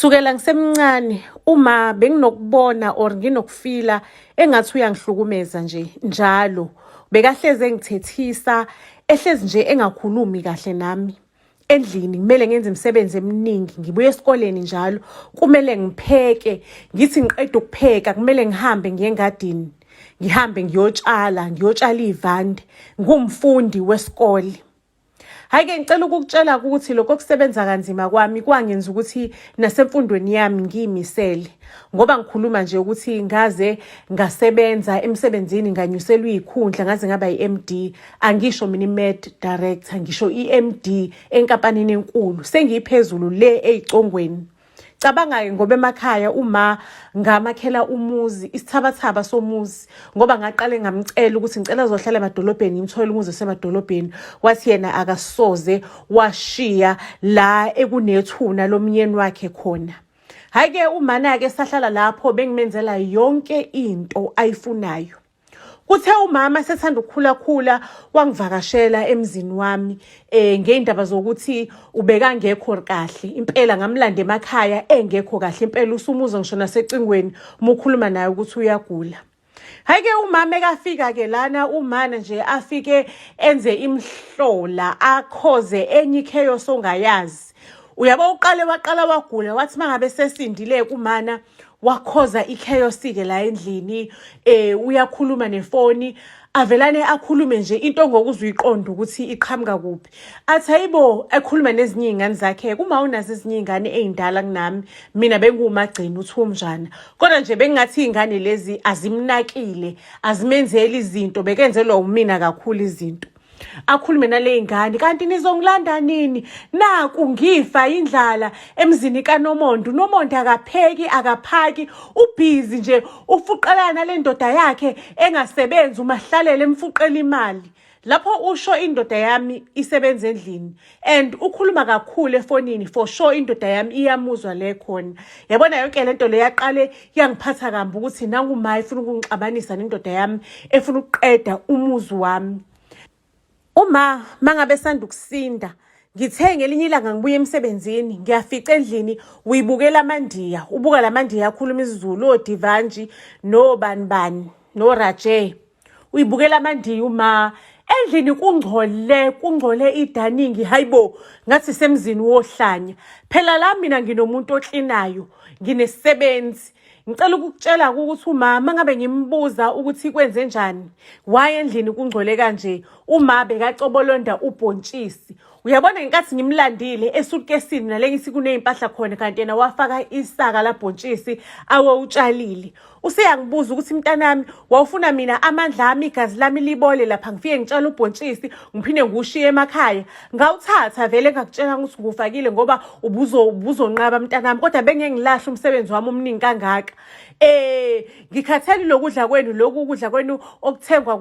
Kusukela ngisemncane uma benginokubona or nginokufila engathi uyangihlukumeza nje njalo. Bekahleze engithethisa, ehlezi nje engakhulumi kahle nami. Endlini kumele ngenze imisebenzi eminingi, ngibuye esikoleni njalo. Kumele ngipheke, ngithi ngiqeda ukupheka kumele ngihambe ngiye engadini. Ngihambe ngiyotshala ivande. Ngumfundi wesikole. Hhayi-ke ngicela ukukutshela ukuthi lokho kusebenza kanzima kwami kwangenza ukuthi nasemfundweni yami ngiyimisele. Ngoba ngikhuluma nje ukuthi ngaze ngasebenza emsebenzini nganyuselwa iy'khundla ngaze ngaba i-MD. Angisho mina i-Med Director, ngisho i-MD enkampanini enkulu. Sengiyiphezulu le ey'congweni. Cabanga-ke ngoba emakhaya uma ngamakhela umuzi, isithabathaba somuzi. Ngoba ngaqale ngamcela ukuthi ngicela azohlala emadolobheni, ngimthole umuzi osemadolobheni. Wathi yena akasoze washiya la ekunethuna lomyeni wakhe khona. Hhayi-ke umana-ke sahlala lapho bengimenzela yonke into ayifunayo. Kuthe umama sethanda ukukhula wangivakashela emzini wami ngey'ndaba zokuthi ubekangekho kahle. Impela ngamlanda emakhaya engekho kahle. Impela usumuza ngisho nasecingweni uma ukhuluma naye ukuthi uyagula. Hhayi-ke umama ekafika-ke lana umana nje afike enze imhlola akhoze enye i-chaos ongayazi. Uyabo waqala wagula wathi mangabe sesindile kumana wakhoza i-chaos-ke la endlini. Uyakhuluma nefoni avelane akhulume nje into ngokuzwe uyiqonda ukuthi iqhamuka kuphi. Athi hayibo ekhuluma nezinye iy'ngane zakhe, uma unazo ezinye iy'ngane ey'ndala kunami, mina benguwumagcini uthi umnjana. Kodwa nje bengingathi iy'ngane lezi azimnakile, azimenzeli izinto, bekenzelwa umina kakhulu izinto. Akhulume naley'ngane, kanti nizongilanda nini? Naku ngifa indlala emzini kaNomondo. uNomondo akapheki, akaphaki, ubhizi nje ufuqelana nale ndoda yakhe engasebenzi umahlalele emfuqela imali. Lapho usho indoda yami isebenza endlini and ukhuluma kakhulu efonini, for sure indoda yami iyamuzwa le khona. Yabona yonke lento le yaqale yangiphatha kambi ukuthi nangumaye efuna ukungixabanisa nendoda yami efuna ukuqeda umuzi wami. Uma mangabe sanda ukusinda, ngithe ngelinye ilanga ngibuye emsebenzini, ngiyafica endlini uyibukela amandiya. Ubuka lamandiya akhuluma isiZulu, oDivanji, noBanibani, noRaje. Uyibukela amandiya uma endlini kungcole idaningi. Hayibo, ngathi semzini wohlanya. Phela la mina nginomuntu oklinayo, nginesisebenzi. Ngicela ukukutshela ukuthi umama ngabe ngimbuza ukuthi kwenze njani, why endlini kungcole kanje, uma bekacobolonda ubhontshisi. Uyabona ngenkathi ngimlandile esutkesini nale ngithi kuney'mpahla khona, kanti yena wafaka isaka labhontshisi awutshalile. Useyangibuza ukuthi mntanami wawufuna mina amandla ami igazi lami libole lapha ngifike ngitshala ubhontshisi ngiphinde ngiwushiye emakhaya. Ngawuthatha vele ngakutshela ukuthi ngufakile ngoba ubuzonqaba mntanami, kodwa bengeke ngilahle umsebenzi wami omningi kangaka. Ngikhathele lokudla kwenu okuthengwa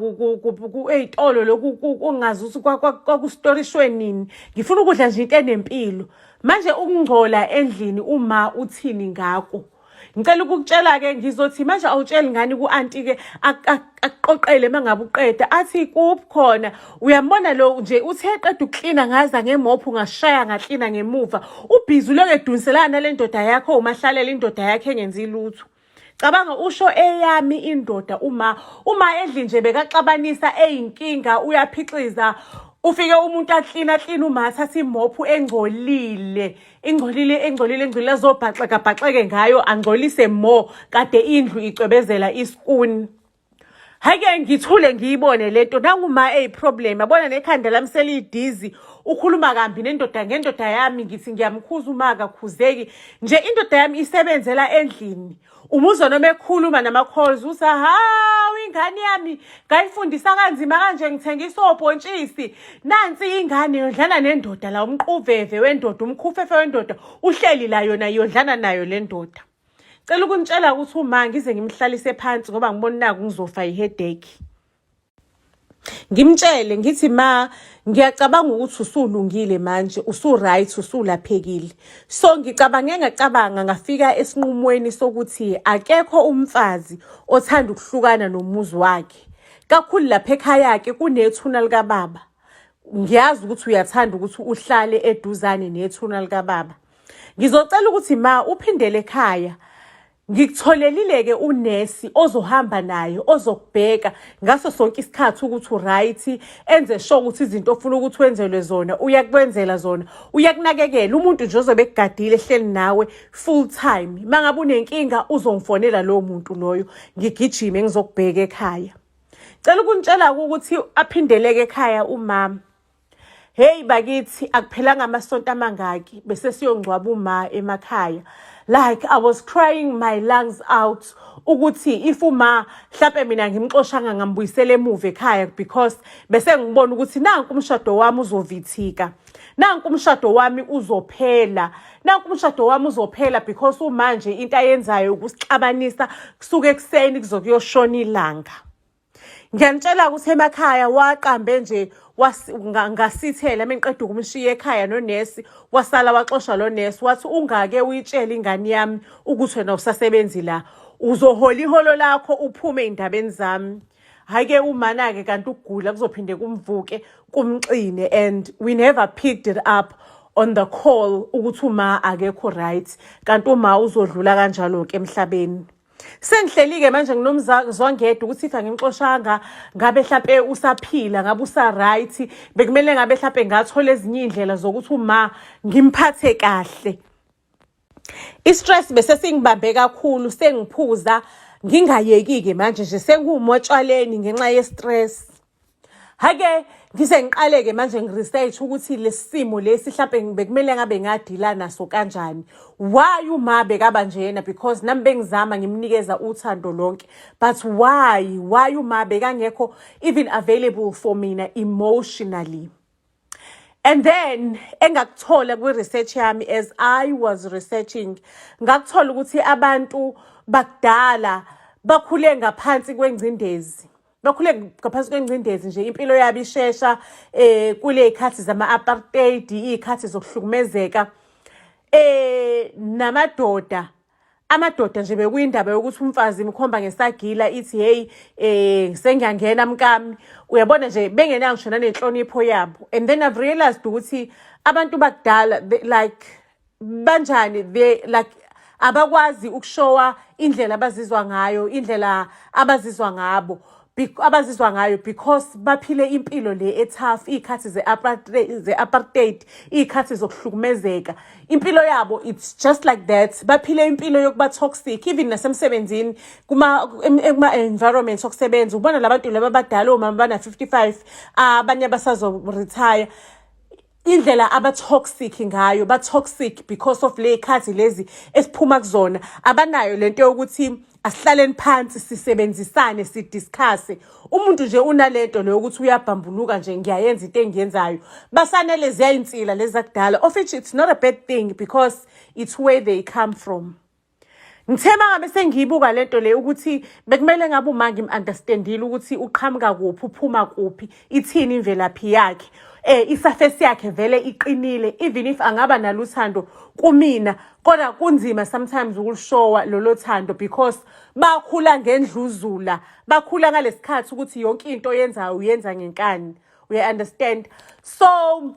ey'tolo lokhu ungazi ukuthi kwakustorishwe nini. Ngifuna ukudla nje into enempilo. Manje ukungcola endlini uma uthini ngako. Ngicela ukukutshela-ke ngizothi manje awutsheli ngani ku-anti-ke akuqoqele mangabe uqeda. Athi kuphi khona, uyambona lo nje uthi eqeda ukuklina ngaza ngemophu ngashaya ngaklina ngemuva. Ubhizi uloku eduniselana nale ndoda yakho umahlalela indoda yakhe engenzi lutho. Cabanga usho eyami indoda uma endlini nje bekaxabanisa eyinkinga uyaphixiza. Ufike umuntu aklina uma athatha imophu engcolile azobhaxeke ngayo, angcolise more kade indlu icwebezela iskuni. Hhayi-ke ngithule ngiyibone lento nanguma problem. Yabona nekhanda lami selidizi ukhuluma kambi ngendoda yami, ngithi ngiyamkhuza uma akakhuzeki. Nje indoda yami isebenzela endlini. Umuzwa noma ekhuluma nama-calls uthi hawu ingane yami ngayifundisa kanzima kanje ngithengisa obhontshisi. Nansi ingane yodlana nendoda la, umquveve wendoda, umkhufefe wendoda uhleli la yona yodlana nayo le ndoda. Cela ukunitshela ukuthi uma ngize ngimhlalise phansi ngoba ngibona naku ngizofa i-headache. Ngimtshele ngithi ma ngiyacabanga ukuthi usulungile manje, usu-right, usulaphekile. So ngacabanga ngafika esinqumweni sokuthi akekho umfazi othanda ukuhlukana nomuzi wakhe. Kakhulu lapha ekhaya-ke kunethuna likababa. Ngiyazi ukuthi uyathanda ukuthi uhlale eduzane nethuna likababa. Ngizocela ukuthi ma uphindele ekhaya ngikutholelile-ke unesi ozohamba naye ozokubheka ngaso sonke isikhathi ukuthi uright, enze sure ukuthi izinto ofuna ukuthi wenzelwe zona uyakwenzela zona, uyakunakekela. Umuntu nje ozobe ekugadile ehleli nawe full time. Mangabe unenkinga uzongifonela lowo muntu loyo, ngigijime ngizokubheka ekhaya. Cela ukunitshela ukuthi aphindeleke ekhaya umama. Hey bakithi, akuphelanga amasonto amangaki bese siyongcwaba uma emakhaya. Like I was crying my lungs out ukuthi if uma mhlawumbe mina ngimxoshanga ngambuyisela emuva ekhaya, because bese ngibona ukuthi nanku umshado wami uzovithika, nanku umshado wami uzophela, nanku umshado wami uzophela because manje into ayenzayo ukusixabanisa kusuke ekseni kuzokuyoshona ilanga. Ngiyanitshela ukuthi emakhaya waqambe nje ngasithela mengiqeda ukumshiya ekhaya nonesi, wasala waxosha lo nesi wathi ungake uyitshela ingane yami ukuthi wena usasebenzi la, uzohola iholo lakho uphume endabeni zami. Hayi-ke umana-ke kanti ukugula kuzophinde kumvuke kumxine, and we never picked it up on the call ukuthi uma akekho right, kanti uma uzodlula kanjalo-ke emhlabeni. Sengihleli-ke manje nginomzwangedwa ukuthi if angimxoshanga ngabe mhlampe usaphila, ngabe usa-right, bekumele ngabe mhlampe ngathola ezinye iy'ndlela zokuthi uma ngimphathe kahle. I-stress bese singibambe kakhulu, sengiphuza ngingayeki-ke manje nje sengumotshwaleni ngenxa ye-stress. Hake ngize ngiqale-ke manje ngi-research ukuthi lesi simo lesi mhlampe bekumele ngabe ngadila naso kanjani. Why uma bekaba njena? Because nami bengizama ngimnikeza uthando lonke, but why uma bekangekho even available for mina emotionally? And then engakuthola kwi-research yami, as I was researching, ngakuthola ukuthi abantu bakudala bakhule ngaphansi kwengcindezi. Bakhule ngaphansi kwengcindezi nje, impilo yabo ishesha kule y'khathi zama-apartheid, iy'khathi zokuhlukumezeka. Amadoda nje bekuyindaba yokuthi umfazi mkhomba ngesagila ithi hey sengiyangena mkami, uyabona nje bengenayo ngisho nanenhlonipho yabo. And then I've realized ukuthi abantu bakudala like banjani, they like abakwazi ukushowa indlela abazizwa ngayo, indlela abazizwa ngayo because baphile impilo le etough, iy'khathi ze-apartheid, iy'khathi zokuhlukumezeka. Impilo yabo it's just like that. Baphile impilo yokuba toxic, even nasemsebenzini kuma-environment okusebenza. Ubona labantu laba abadala, omama bana-55, abanye basazo-retire, indlela aba-toxic ngayo, ba-toxic because of le y'khathi lezi esiphuma kuzona. Abanayo lento yokuthi asihlaleni phansi sisebenzisane sidiscusse. Umuntu nje unalento leyo ukuthi uyabhambuluka nje, ngiyayenza into engiyenzayo. Basanele ziyayinsila lezi zakudala, of which it's not a bad thing because it's where they come from. Ngithema ngabe sengiyibuka lento le ukuthi bekumele ngabe uma ngim-understandile ukuthi uqhamuka kuphi, uphuma kuphi, ithini imvelaphi yakhe. Isafesi yakhe vele iqinile, even if angaba naluthando kumina, kodwa kunzima sometimes ukulishowa lolo thando because bakhula ngendluzula, bakhula ngalesikhathi ukuthi yonke into oyenzayo uyenza ngenkani. We understand? So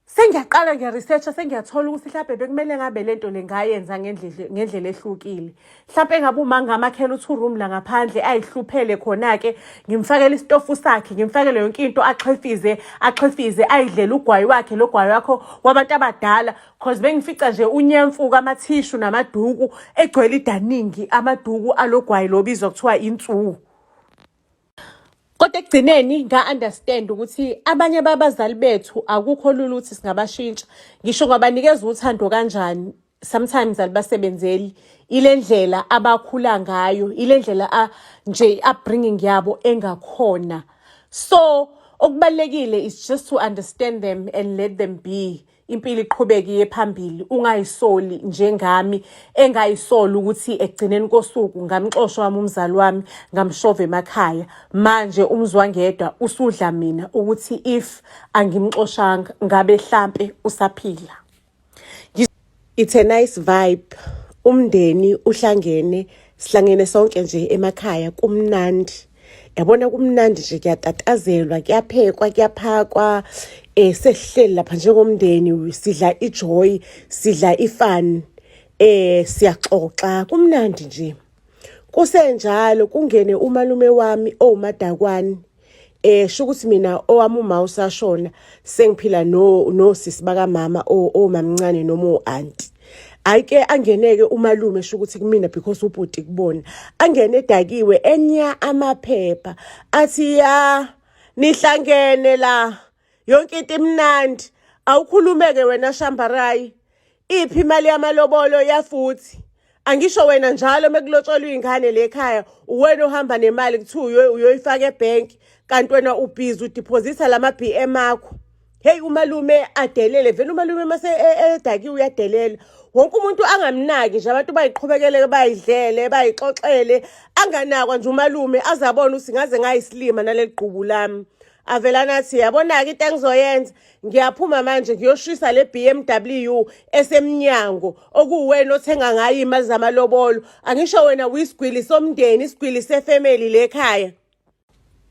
sengiyaqala ngiya-researcha, sengiyathola ukuthi mhlawumbe bekumele ngabe lento le ngayenza ngendlela ehlukile. Mhlawumbe ngabe uma ngamakhela u-2-room la ngaphandle ayihluphele khona-ke, ngimfakele isitofu sakhe, ngimfakele yonke into, axhefize, ayidlela ugwayi wakhe, lo gwayi wakho wabantu abadala. Cause bengifica nje unyemfuka amathishu namaduku egcwele idaningi, amaduku alogwayi lobizwa kuthiwa insuku. Kodwa ekugcineni nga-understand ukuthi abanye babazali bethu akukho lula ukuthi singabashintsha. Ngisho ngabanikeza uthando kanjani, sometimes alibasebenzeli. Ile ndlela abakhula ngayo, ile ndlela nje upbringing yabo engakhona. So okubalekile is just to understand them and let them be. Impilo iqhubeke iye phambili, ungayisoli njengami engayisoli ukuthi ekugcineni kosuku ngamxoshwa wami umzali wami ngamshova emakhaya. Manje umzwangedwa usudla mina ukuthi if angimxoshanga ngabe mhlambe usaphila. It's a nice vibe. Umndeni uhlangene, sihlangene sonke nje emakhaya, kumnandi. Yabona kumnandi nje, kuyatatazelwa, kuyaphekwa, kuyaphakwa, Sesihleli lapha njengomndeni sidla ijoy, sidla ifun, siyaxoxa kumnandi nje. Kusenjalo kungene umalume wami owumadakwane. Sho ukuthi mina owami uma usashona sengiphila no sisi baka mama omamncane noma auntie. Ayike angeneke umalume sho ukuthi kumina because ubhuti kubona. Angene edakiwe enya amaphepha athi ya nihlangene la yonke into imnandi awukhulumeke wena Shambarayi iphi imali yamalobolo yafuthi angisho wena njalo mekulotsholwa ingane lekhaya uwena ohamba nemali kuthiwa uyoyifaka ebank kanti wena ubhizi udeposita lama BM akho. Hey umalume adelele vele umalume mase edakiwe uyadelela. Wonke umuntu angamnaki nje abantu bayiqhubekele bayidlele bayixoxele anganakwa nje umalume azabona ukuthi ngaze ngayislima naleqhubu lami. Avela nathi yabona ke into engizoyenza ngiyaphuma manje ngiyoshisa le BMW esemnyango okuwena othenga ngayo imali zamalobolo angisho wena uyisigwili somndeni isigwili sefamily lekhaya.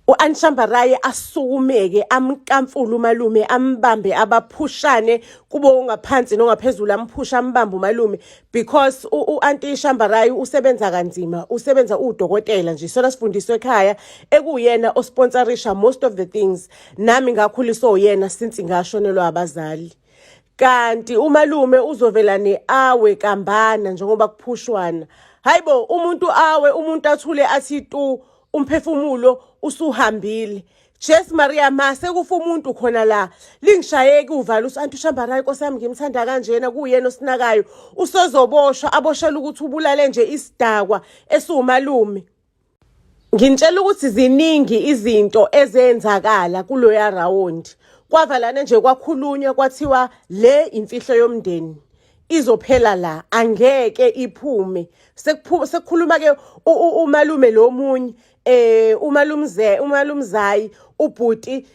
U-Shambarayi asukumeke amkamfula umalume ambambe abaphushane kube ongaphansi nongaphezulu amphusha ambambe umalume because u-Auntie Shambarayi usebenza kanzima usebenza udokotela nje sona sifundiswe ekhaya ekuyena osponsorisha most of the things nami ngakhuliswa uyena since ngashonelwa abazali. Kanti umalume uzovelane awe kambana njengoba kuphushwana. Hayibo umuntu awe umuntu athule athi tu umphefumulo usuhambile. Jesu Maria mase kufa umuntu khona la lingishayeke uvala uSantu Shambarayi Nkosi yami ngimthanda kanjena kuyena osinakayo usozoboshwa aboshela ukuthi ubulale nje isidakwa esumalume. Ngintshela ukuthi ziningi izinto ezenzakala kuloya round. Kwavalana nje kwakhulunywa kwathiwa le imfihlo yomndeni izophela la angeke iphume. Sekukhuluma ke umalume lo munye umalumzayi ubhuti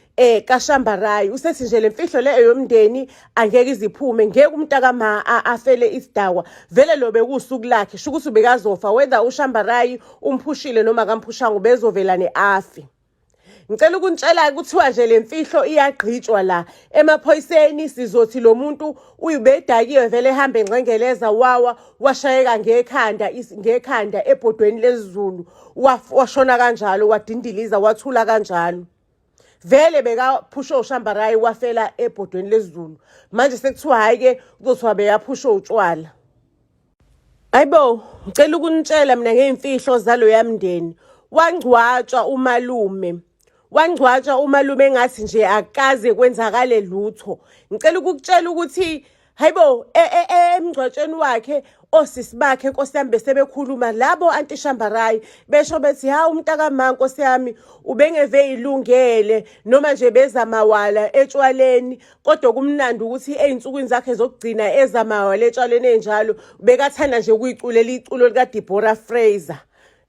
kaShambarayi usethi nje lemfihlo le yomndeni angeke iziphume ngeke umntakama afele isidakwa vele lo bekusuku lakhe sho ukuthi ubekazofa whether uShambarayi umphushile noma kamphushanga ubezovelane afi. Ngicela ukuntshela ukuthiwa nje lemfihlo iyagqitshwa la emaphoyiseni sizothi lo muntu uyibedakiwe vele ehambe engcengeleza wawa washayeka ngekhanda ebhodweni lezulu washona kanjalo wadindiliza wathula kanjalo. Vele bekaphusha uShambarayi wafela ebhodweni lezulu. Manje sekuthiwa hayi ke kuzothiwa beyaphusha utshwala. Hayibo ngicela ukuntshela mina ngeimfihlo zalo yamndeni wangcwatshwa umalume. Wangcwatshwa umalume engathi nje akaze kwenzakale lutho. Ngicela ukukutshela ukuthi hayibo emgcwatshweni wakhe osisi bakhe Nkosi yami besebekhuluma labo Auntie Shambarayi besho bethi ha umntakama Nkosi yami ubengeve ilungele noma nje bezamawala etshwaleni kodwa kumnandi ukuthi einsukwini zakhe zokugcina ezamawala etshwaleni enjalo bekathanda nje ukuyiculela iculo lika Deborah Fraser.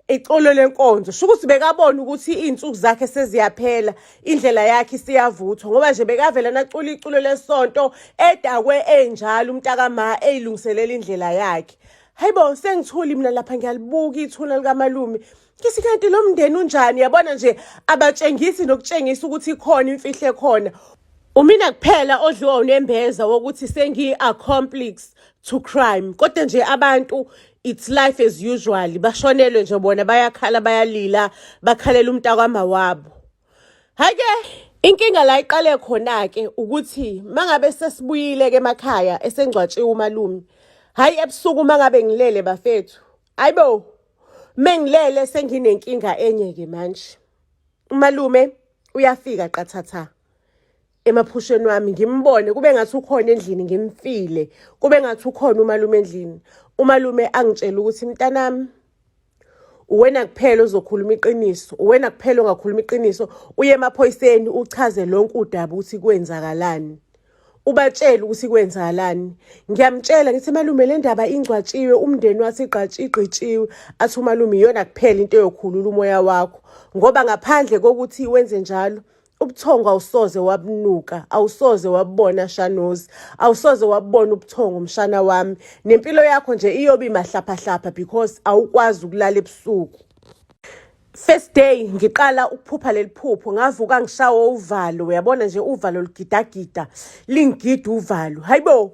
Iculo lenkonzo sho ukuthi bekabona ukuthi izinsuku zakhe seziyaphela indlela yakhe siyavuthwa ngoba nje bekavela nacula iculo lesonto edakwe enjalo umntakama eyilungiselela indlela yakhe. Hayibo sengithuli mina lapha ngiyalibuka ithuna likamalume ngithi kanti lo mndeni unjani yabona nje abatshengisi nokutshengisa ukuthi ikhona imfihlo ekhona. Umina kuphela odliwa unembeza wokuthi sengi-accomplice to crime kodwa nje abantu it's life as usual bashonelwe nje bona bayakhala bayalila bakhalela umntakwama wabo. Hake inkinga la iqale khona ke ukuthi mangabe sesibuyile ke emakhaya esengcwatshiwe umalume hayi ebusuku mangabe ngilele bafethu hayibo mengilele senginenkinga enye ke manje umalume uyafika qathatha emaphusheni wami ngimbone kube ngathi ukhona endlini ngimfile kube ngathi ukhona umalume endlini. Umalume angitshela ukuthi mntanami uwena kuphela ozokhuluma iqiniso uwena kuphela ongakhuluma iqiniso uye emaphoyiseni uchaze lonke udaba ukuthi kwenzakalani ubatshela ukuthi kwenzakalani. Ngiyamtshela ngithi malume le ndaba ingcwatshiwe umndeni wathi igqitshiwe athi umalume iyona kuphela into yokhulula umoya wakho ngoba ngaphandle kokuthi wenze njalo ubuthongo awusoze wabunuka awusoze wabona Shanozi awusoze wabona ubuthongo umshana wami nempilo yakho nje iyobe mahlapha because awukwazi ukulala ebusuku. First day ngiqala ukuphupha leli phupho ngavuka ngishawa uvalo uyabona nje uvalo ligidagida lingigida uvalo hayibo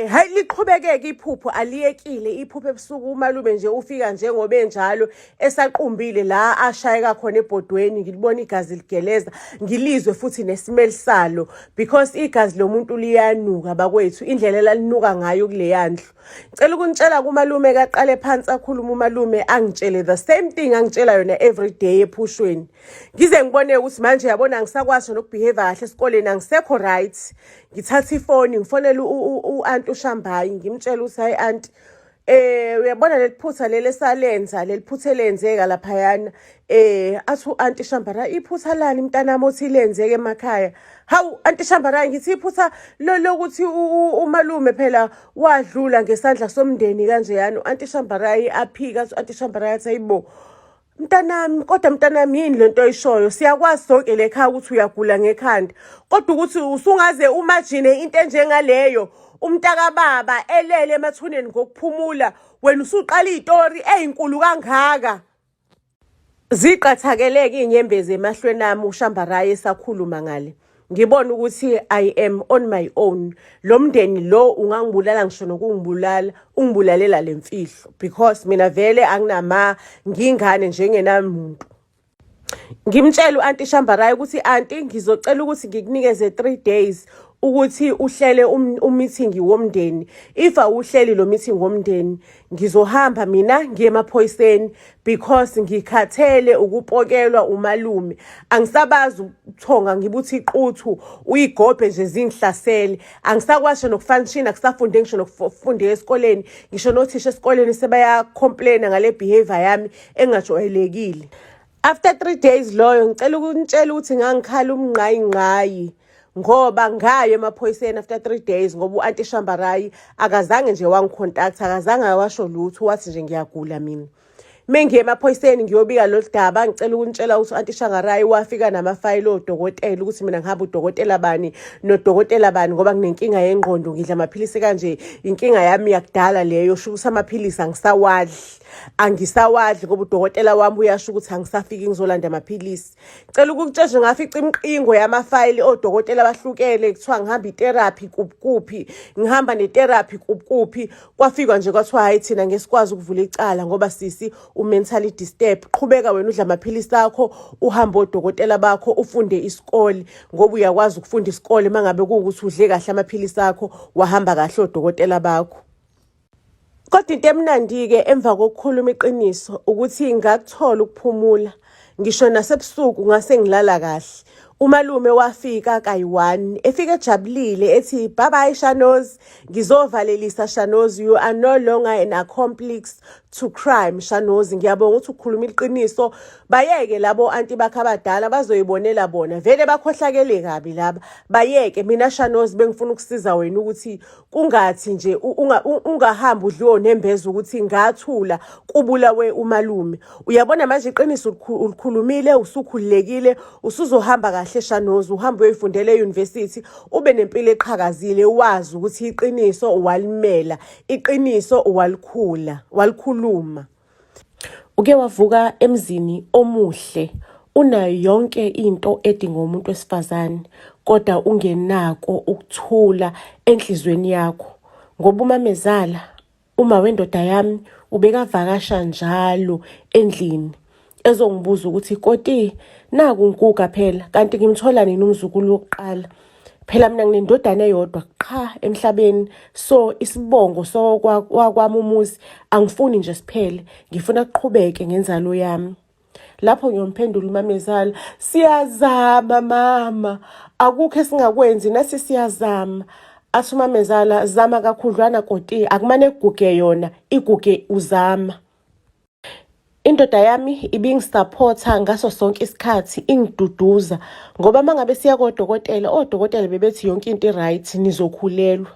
hayi liqhubekeke iphupho aliyekile iphupho ebusuku umalume nje ufika njengoba enjalo esaqumbile la ashayeka khona ebhodweni ngilibona igazi ligeleza ngilizwe futhi nesimeli salo because igazi lomuntu liyanuka bakwethu indlela elalinuka ngayo kule yandlu ngicela ukunitshela kumalume kaqale phansi akhuluma umalume angitshele the same thing angitshela yona every day ephushweni ngize ngibone ukuthi manje yabona ngisakwazi nokubehave kahle esikoleni angisekho right ngithatha ifoni ngifonela u-anti uShambayi ngimtshela ukuthi hayi anti uyabona leliphutha leli esalenza leliphutha elenzeka laphayana athi u-anti Shambara iphutha lani mntanami othi lenzeke emakhaya hawu anti Shambara ngithi iphutha lokuthi umalume phela wadlula ngesandla somndeni kanjeyani u-anti Shambara aphika athi u-anti Shambara athi hayibo mntanami kodwa mntanami yini lento oyishoyo siyakwazi sonke lekhaya ukuthi uyagula ngekhanda kodwa ukuthi usungaze umagine into enjengaleyo umntaka baba elele emathuneni ngokuphumula wena usuqala izitori ezinkulu kangaka ziqathakeleke inyembezi emahlweni ami uShambara esakhuluma ngale ngibona ukuthi I am on my own lo mndeni lo ungangibulala ngisho nokungibulala ungibulalela lemfihlo because mina vele anginama ngingane njengenamuntu ngimtshela u-anti Shambara ukuthi anti ngizocela ukuthi ngikunikeze 3 days ukuthi uhlele meeting womndeni if awuhleli lo meeting womndeni ngizohamba mina ngiye emaphoyiseni because ngikhathele ukupokelwa umalume angisabazi ukuthonga ngibuthi iquthu uyigobhe nje zingihlasele angisakwazi nokufunction akusafunde ngisho nokufunda esikoleni ngisho nothisha esikoleni sebaya complain ngale behavior yami engajwayelekile after 3 days loyo ngicela ukunitshela ukuthi ngangikhala umnqayinqayi ngoba ngayo emaphoyiseni after 3 days ngoba u-anti Shambara akazange nje wangicontact akazange washo lutho wathi nje ngiyagula mina mengiye emaphoyiseni ngiyobika lo daba ngicela ukunitshela ukuthi u-anti Shambara wafika namafayili odokotela ukuthi mina ngihamba udokotela bani nodokotela bani ngoba nginenkinga yengqondo ngidla amaphilisi kanje inkinga yami yakudala leyo sho ukuthi amaphilisi angisawadli ngoba udokotela wami uyasho ukuthi angisafiki ngizolanda amaphilisi ngicela ukukutshela ngafica imiqingo yamafayili odokotela bahlukene kuthiwa ngihamba itherapy kuphi ngihamba netherapy kuphi kwafika nje kwathiwa hayi thina ngesikwazi ukuvula icala ngoba sisi mentally disturbed qhubeka wena udla amaphilisi akho uhamba odokotela bakho ufunde isikole ngoba uyakwazi ukufunda isikole mangabe kuukuthi udle kahle amaphilisi akho wahamba kahle odokotela bakho kodwa into emnandi ke emva kokukhuluma iqiniso ukuthi ngakuthola ukuphumula ngisho nasebusuku ngase ngilala kahle umalume wafika kayi1 efike ejabulile ethi bye bye Shanozi ngizovalelisa Shanozi you are no longer an accomplice to crime Shanozi ngiyabonga ukuthi ukhuluma iqiniso bayeke labo anti bakhe abadala bazoyibonela bona vele bakhohlakele kabi laba bayeke mina Shanozi bengifuna ukusiza wena ukuthi kungathi nje ungahamba udliwo nembeza ukuthi ngathula kubulawe umalume uyabona manje iqiniso ulikhulumile usukhululekile usuzohamba kahle Shanozi uhambe uyifundela euniversity ube nempilo eqhakazile wazi ukuthi iqiniso walimela iqiniso walikhuluma uke wavuka emzini omuhle unayo yonke into edinga umuntu wesifazane kodwa ungenako ukuthula enhlizweni yakho ngoba umamezala uma wendoda yami ubekavakasha njalo endlini ezongibuza ukuthi koti naku nkuka phela kanti ngimthola nini umzukulu wokuqala phela mina nginendodana eyodwa qha emhlabeni so isibongo so kwakwami umuzi angifuni nje siphele ngifuna ukuqhubeke ngenzalo yami lapho ngiyomphendula umamezala siyazama mama akukho esingakwenzi nasi siyazama athi umamezala zama kakhudlwana koti akumane kuguge yona iguge uzama indoda yami ibingisupporta ngaso sonke isikhathi ingiduduza ngoba mangabe siya kodokotela odokotela bebethi yonke into right nizokhulelwa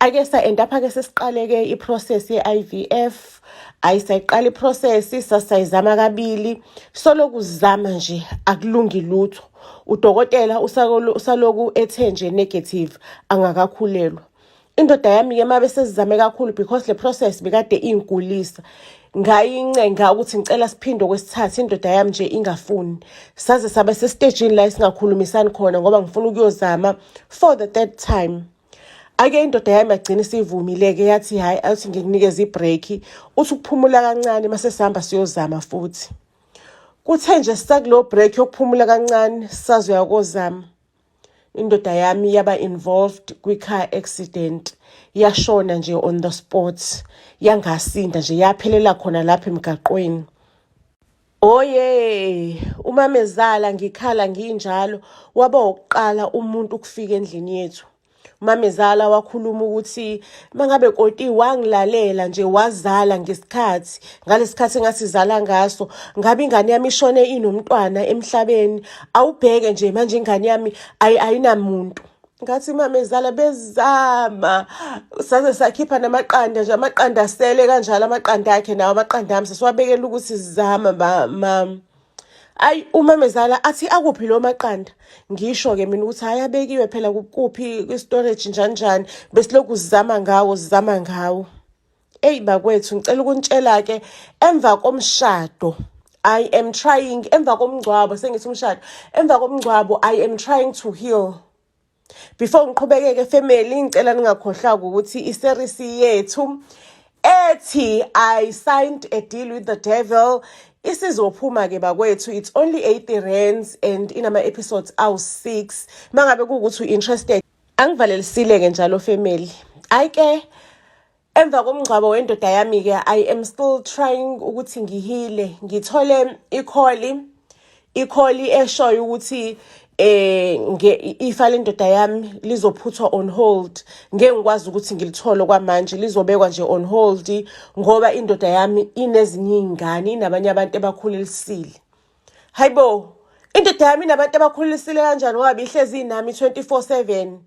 ake sa-end up ake sesiqaleke iprocess ye-IVF ayisayiqala iprocess sasayizama kabili solokuzama nje akulungi lutho udokotela usaloku ethe nje negative angakakhulelwa indoda yami ke mabe sesizame kakhulu because le process bekade ingulisa ngayincenga ukuthi ngicela siphinde kwesithathu indoda yami nje ingafuni. Saze sabe sesitejini la singakhulumisani khona ngoba ngifuna ukuyozama for the third time. Ake indoda yami yagcina isivumile-ke yathi hayi athi ngikunikeza ibreak uthi ukuphumula kancane mase sihamba siyozama futhi. Kuthe nje sakulo break yokuphumula kancane sazoya kozama. Indoda yami yaba involved kwi-car accident. Yashona nje on the spot. Yangasinda nje yaphelela khona lapha emgaqweni. Oye, umamezala ngikhala nginjalo waba ukuqala umuntu ukufika endlini yethu. Umamezala wakhuluma ukuthi mangabe koti wangilalela nje wazala ngesikhathi ngalesikhathi engasizala ngaso ngabe ingane yami ishone inomntwana emhlabeni awubheke nje manje ingane yami ayinamuntu. Ngathi mamezala bezama saze sakhipha namaqanda nje amaqanda asele kanjalo amaqanda akhe nawo amaqanda ami sesiwabekela ukuthi sizama mama. Ayi umamezala athi akuphi lo maqanda ngisho ke mina ukuthi hayabekiwe phela kuphi kwi-storage njani besilokhu sizama ngawo. Ey bakwethu ngicela ukuntshela ke emva komshado I am trying emva komngcwabo sengithi umshado emva komngcwabo I am trying to heal. Before ngiqhubekeke family ngicela ningakhohlwa ukuthi iseries yethu ethi I signed a deal with the devil isizophuma ke bakwethu it's only 80 rands and inama episodes awu6 mangabe kuukuthi interested angivalelisile ke njalo family. Ayike emva komngcwabo wendoda yami ke I am still trying ukuthi ngihile ngithole ikholi eshoyo ukuthi ifa lendoda yami lizophuthwa on hold ngeke ngikwazi ukuthi ngilithole kwamanje lizobekwa nje on hold ngoba indoda yami inezinye izingane inabanye abantu ebakhulelisile. Hayibo indoda yami inabantu abakhulelisile kanjani ngoba ihlezi inami 24/7.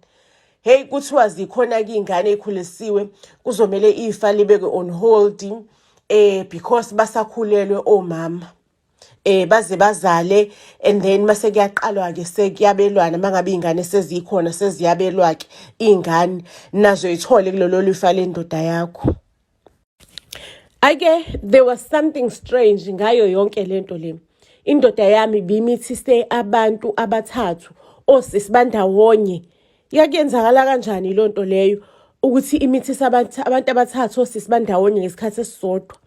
Hey kuthiwa zikhona ke izingane ezikhulisiwe kuzomela ifa libeke on hold because basakhulelwe omama. Baze bazale and then mase kuyaqalwa ke sekuyabelwana mangabe izingane sezikhona seziyabelwa ke izingane nazo ithole kulolo lifa lendoda yakho. Ake there was something strange ngayo yonke lento le. Indoda yami bimithise abantu abathathu osisi bandawonye. Yakuyenzakala kanjani lonto leyo ukuthi imithisa abantu abathathu osisi bandawonye ngesikhathi esisodwa.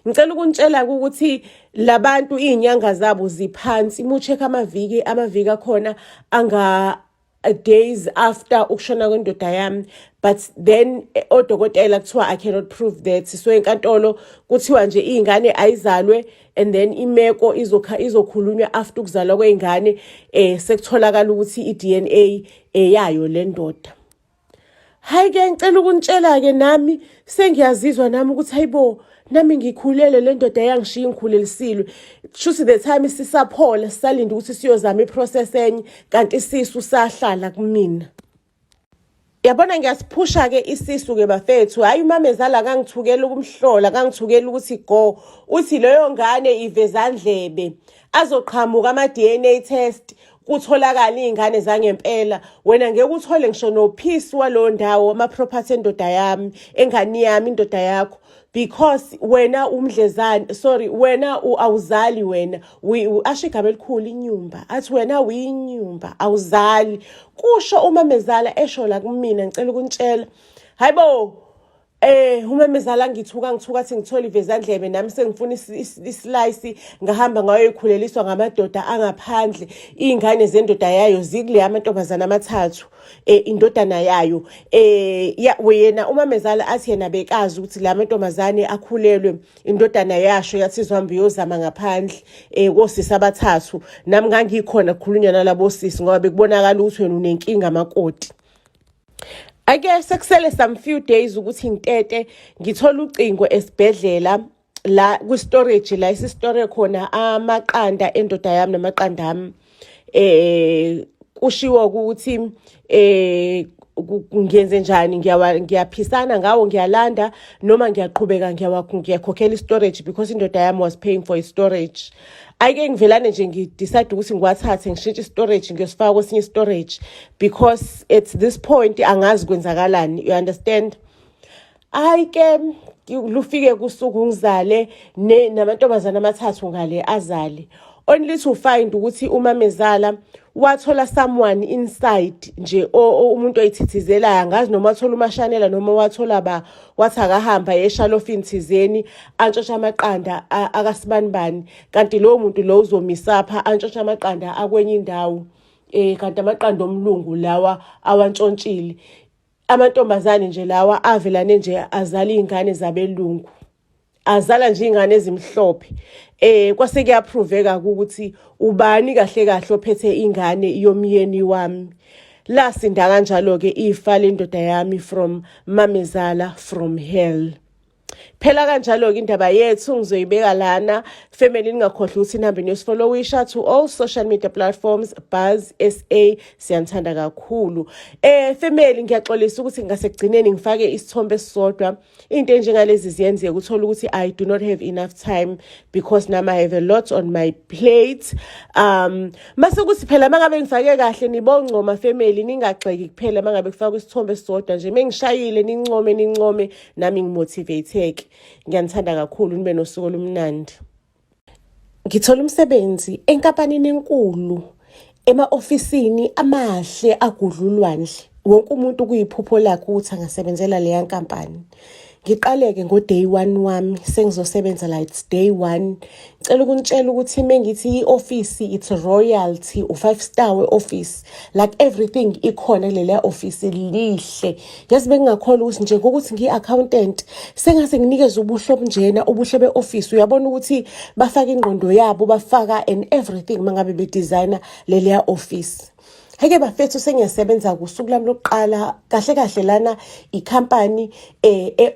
Ngicela ukuntshela ukuthi labantu izinyanga zabo ziphansi mucheka amaviki akhona anga days after ukushona kwendoda yami but then odokotela kuthiwa I cannot prove that so enkantolo kuthiwa nje izingane ayizalwe and then imeko izokhulunywa after ukuzalwa kweingane sekutholakala ukuthi iDNA yayo lendoda. Hayi ke ngicela ukuntshela ke nami sengiyazizwa nami ukuthi hayibo nami ngikhulele lendoda yangishiya ngikhulelisile shuthi the time sisaphola sisalinde ukuthi siyozama iprocess enye kanti isisu sahlala kumina. Yabona ngiyasiphusha ke isisu ke bafethu hayi umamezala akangithukela ukumhlola akangithukela ukuthi go uthi leyo ngane ivezandlebe azoqhamuka ama DNA test kutholakala izingane zangempela wena ngeke uthole ngisho no piece walo ndawo ama property endoda yami engane yami indoda yakho because wena umdlezane wena awuzali wena ashigaba elikhulu inyumba athi wena uyinyumba awuzali kusho umamezala esho la kumina ngicela ukuntshela hayibo umamezala ngithuka athi ngithola ivezandlebe nami sengifuna islice ngahamba ngayo ikhuleliswa ngamadoda angaphandle izingane zendoda yayo zikule amantombazana amathathu indodana yayo wena umamezala athi yena bekazi ukuthi la mantombazane akhulelwe indodana yasho yathi izihamba yozama ngaphandle kosisi abathathu nami ngangikhona kukhulunywa nalabo sisi ngoba bekubonakala ukuthi wena unenkinga amakoti. I guess sekusele some few days ukuthi ngitete ngithola ucingo esibhedlela la ku storage la isistore khona amaqanda endoda yami namaqanda ami kushiwo ukuthi ngiyenze njani ngiyaphisana ngawo ngiyalanda noma ngiyaqhubeka ngiyakhokhela istorage because indoda yami was paying for storage. Ayike ngivelane nje ngidecide ukuthi ngiwathathe ngishintshe storage ngiyosifaka kwesinye storage because at this point angazi kwenzakalani you understand. Ayike lufike kusuku ngizale namantombazana amathathu ngale azale. Only to find ukuthi umamezala wathola someone inside nje umuntu oyithithizelayo, angazi noma wathola umashanela noma wathola wathi akahamba eshalofini thizeni antshosha amaqanda akasibanibani, kanti lowo muntu lo uzomisapha antshosha amaqanda akwenye indawo. Kanti amaqanda omlungu lawa awantshontshile. Amantombazane nje lawa avelane nje azala izingane zabelungu, azala nje izingane ezimhlophe. Kwase kuyapruveka ukuthi ubani kahle kahle ophethe ingane yomyeni wami. Lasinda kanjalo ke ifa lendoda yami from mamezala from hell. Phela kanjalo ke indaba yethu ngizoyibeka lana. Family ningakhohlwa ukuthi nihambe niyosifollowisha to all social media platforms Buzz SA. Siyanthanda kakhulu. Family ngiyaxolisa ukuthi ngasekugcineni ngifake isithombe esisodwa. Into enjengalezi ziyenzeka uthola ukuthi I do not have enough time because now I have a lot on my plate. Mase ukuthi phela mangabe ngifake kahle nibongcoma family ningagxeki kuphela mangabe kufaka isithombe esisodwa nje. Mengishayile nincome nami ngimotivate. Ngiyanthanda kakhulu nibe nosuku olumnandi. Ngithola umsebenzi enkampanini enkulu, ema-ofisini amahle agudlulwandle. Wonke umuntu kuyiphupho lakhe ukuthi angasebenzela leya nkampani. Ngiqaleke ngo-day 1 wami sengizosebenza la, it's day 1. Ngicela ukunitshela ukuthi mengithi i-office it's royalty, u5-star we-office, like everything ikhona kuleleya office lihle. Yazi bengingakholwa ukuthi nje ngokuthi ngi-accountant sengase nginikeze ubuhle obunjena, ubuhle be-office. Uyabona ukuthi bafaka ingqondo yabo, bafaka and everything mangabe be-designer leleya office. Heke bafethu sengiyasebenza kusuku lami lokuqala kahle kahle lana ikhampani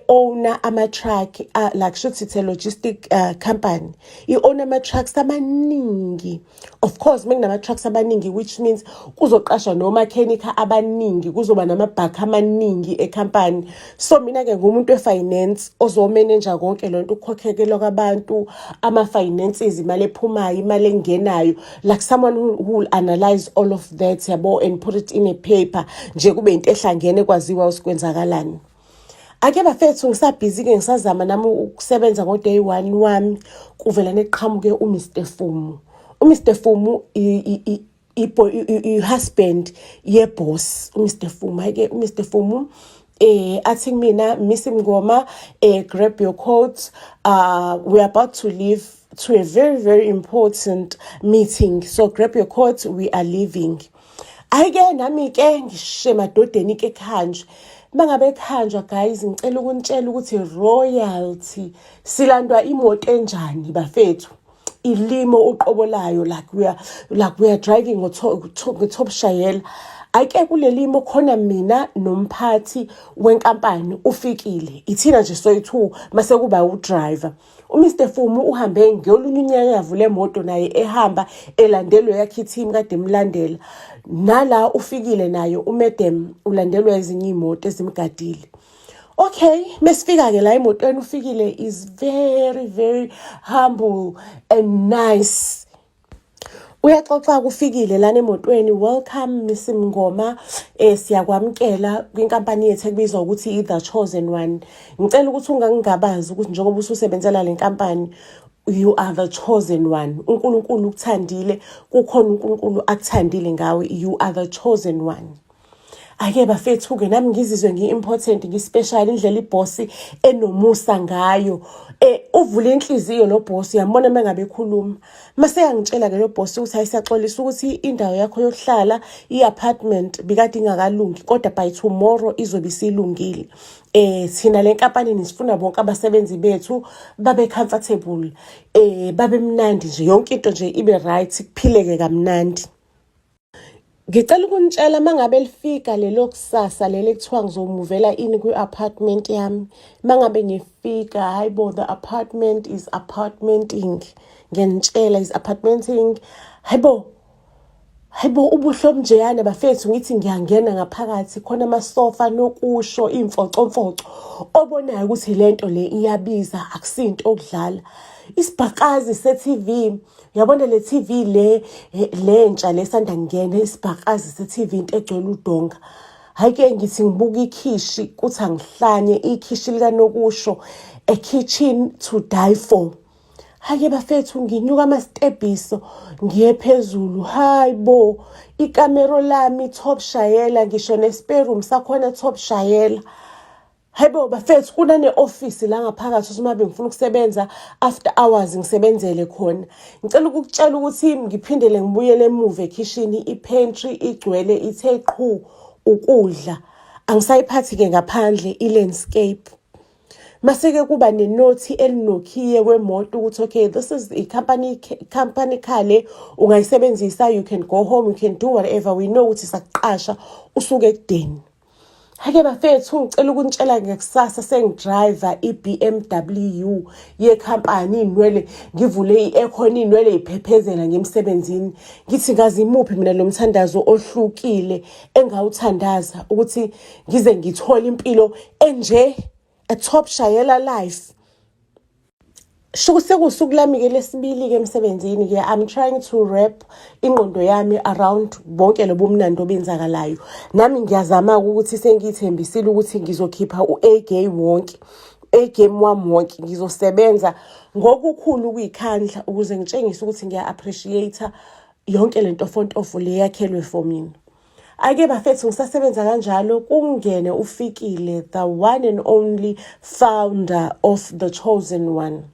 owner ama-truck like should it's a logistic company. I-owner ama-trucks amaningi. Of course mekunama-trucks abaningi which means kuzoqashwa nomakhenika abaningi, kuzoba namabhakha amaningi ekhampani. So mina-ke ngumuntu we-finance ozomanage konke lonto, ukukhokhekelwa kwabantu, ama-finances, imali ephumayo, imali engenayo, like someone who will analyze all of that and put it in a paper nje kube into ehlangene kwaziwa usikwenzakalani. Ake bafethu ngisabhizi ke ngisazama nami ukusebenza ngo-day 1 wami kuvela neqhamuke uMr Fumu. uMr Fumu i-husband ye-boss uMr Fumu. Ake uMr Fumu athi mina Miss Mngoma, grab your coat, we're about to leave to a very very important meeting, so grab your coat, we are leaving. Ayike nami ke ngishe madodeni ke khanjwe. Mangabe khanjwa guys ngicela ukunitshela ukuthi royalty silandwa imoto enjani bafethu. Ilimo uqobolayo like we are driving ngotop shayela. Ayike kulelimo khona mina nomphathi wenkampani ufikile. Ithina nje soyi2 mase kuba udriver. uMr Fumu uhambe ngolunye unyaka le moto naye ehamba elandelwe yakhe team kade emlandela. Nala ufikile nayo uMadam ulandelwa ezinye imoto ezimgadile. Okay, mesifika ke la imotweni ufikile is very very humble and nice. Uyaxoxa kufikile lana emotweni, welcome Miss Mngoma, siyakwamkela kwinkampani yethu ekubizwa ukuthi The Chosen One. Ngicela ukuthi ungangigabazi ukuthi njengoba usebenzela le nkampani you are the chosen one. uNkulunkulu ukuthandile, kukhona uNkulunkulu akuthandile ngawe, you are the chosen one. Ake bafethu ke nami ngizizwe ngi-important, ngi-special indlela iboss enomusa ngayo. Uvule inhliziyo lo boss, uyambona mengabe ekhuluma. Mase yangitshela ke lo boss ukuthi ayisaxolisa ukuthi indawo yakho yokuhlala i-apartment bikade ingakalungi kodwa by tomorrow izobe isilungile. Thina le nkampani nisifuna bonke abasebenzi bethu babe comfortable, babe mnandi nje, yonke into nje ibe right, kuphileke kamnandi. Ngicela ukunitshela mangabe lifika lelo kusasa lele kuthiwa ngizomuvela ini kwi-apartment yami. Mangabe ngifika, hayibo, the apartment is apartmenting. Ngiyanitshela is apartmenting. Hayibo ubuhle obunjeyana bafethu, ngithi ngiyangena ngaphakathi khona amasofa nokusho imfoco obonayo ukuthi lento le iyabiza, akusinto okudlala. Isibhakazi se-TV, yabona le TV lentsha lesanda ngene, isibhakazi se-TV into egcwele udonga. Hayike ngithi ngibuka ikhishi kuthi angihlanye ikhishi lika nokusho a kitchen to die for. Hake bafethu nginyuka amastebhiso ngiye phezulu. Hayibo, ikamero lami top shayela, ngisho nespare room sakhona top shayela. Hayibo bafethu, kunane office la ngaphakathi uma bengifuna ukusebenza after hours ngisebenzele khona. Ngicela ukukutshela ukuthi ngiphindele ngibuyele emuva ekitchen, ipantry igcwele ithe qhu ukudla. Angisayiphathi ke ngaphandle ilandscape. Maseke kuba nenothi elinokhiye kwemoto ukuthi okay, this is a company car le, ungayisebenzisa, you can go home, you can do whatever. We know ukuthi sakuqasha usuke ekudeni. Hake bafethu, ngicela ukunitshela ngekusasa sengidriver iBMW yekhampani inwele, ngivule i-aircon inwele iphephezela ngemsebenzini. Ngithi ngazimuphi mina lo mthandazo ohlukile engawuthandaza ukuthi ngize ngithola impilo enje, a top shayela life. Sekusuku lami ke lesibili ke emsebenzini ke, I'm trying to wrap ingqondo yami around bonke lobo mnandi obenzakalayo. Nami ngiyazama ukuthi sengithembisile ukuthi ngizokhipha u-A-game wonke, A-game wami wonke, ngizosebenza ngokukhulu ukuyikhandla ukuze ngitshengise ukuthi ngiya-appreciate yonke lento fontofo le yakhelwe for mina. Ake bafethu, ngisasebenza kanjalo kungene uFikile, the one and only founder of The Chosen One.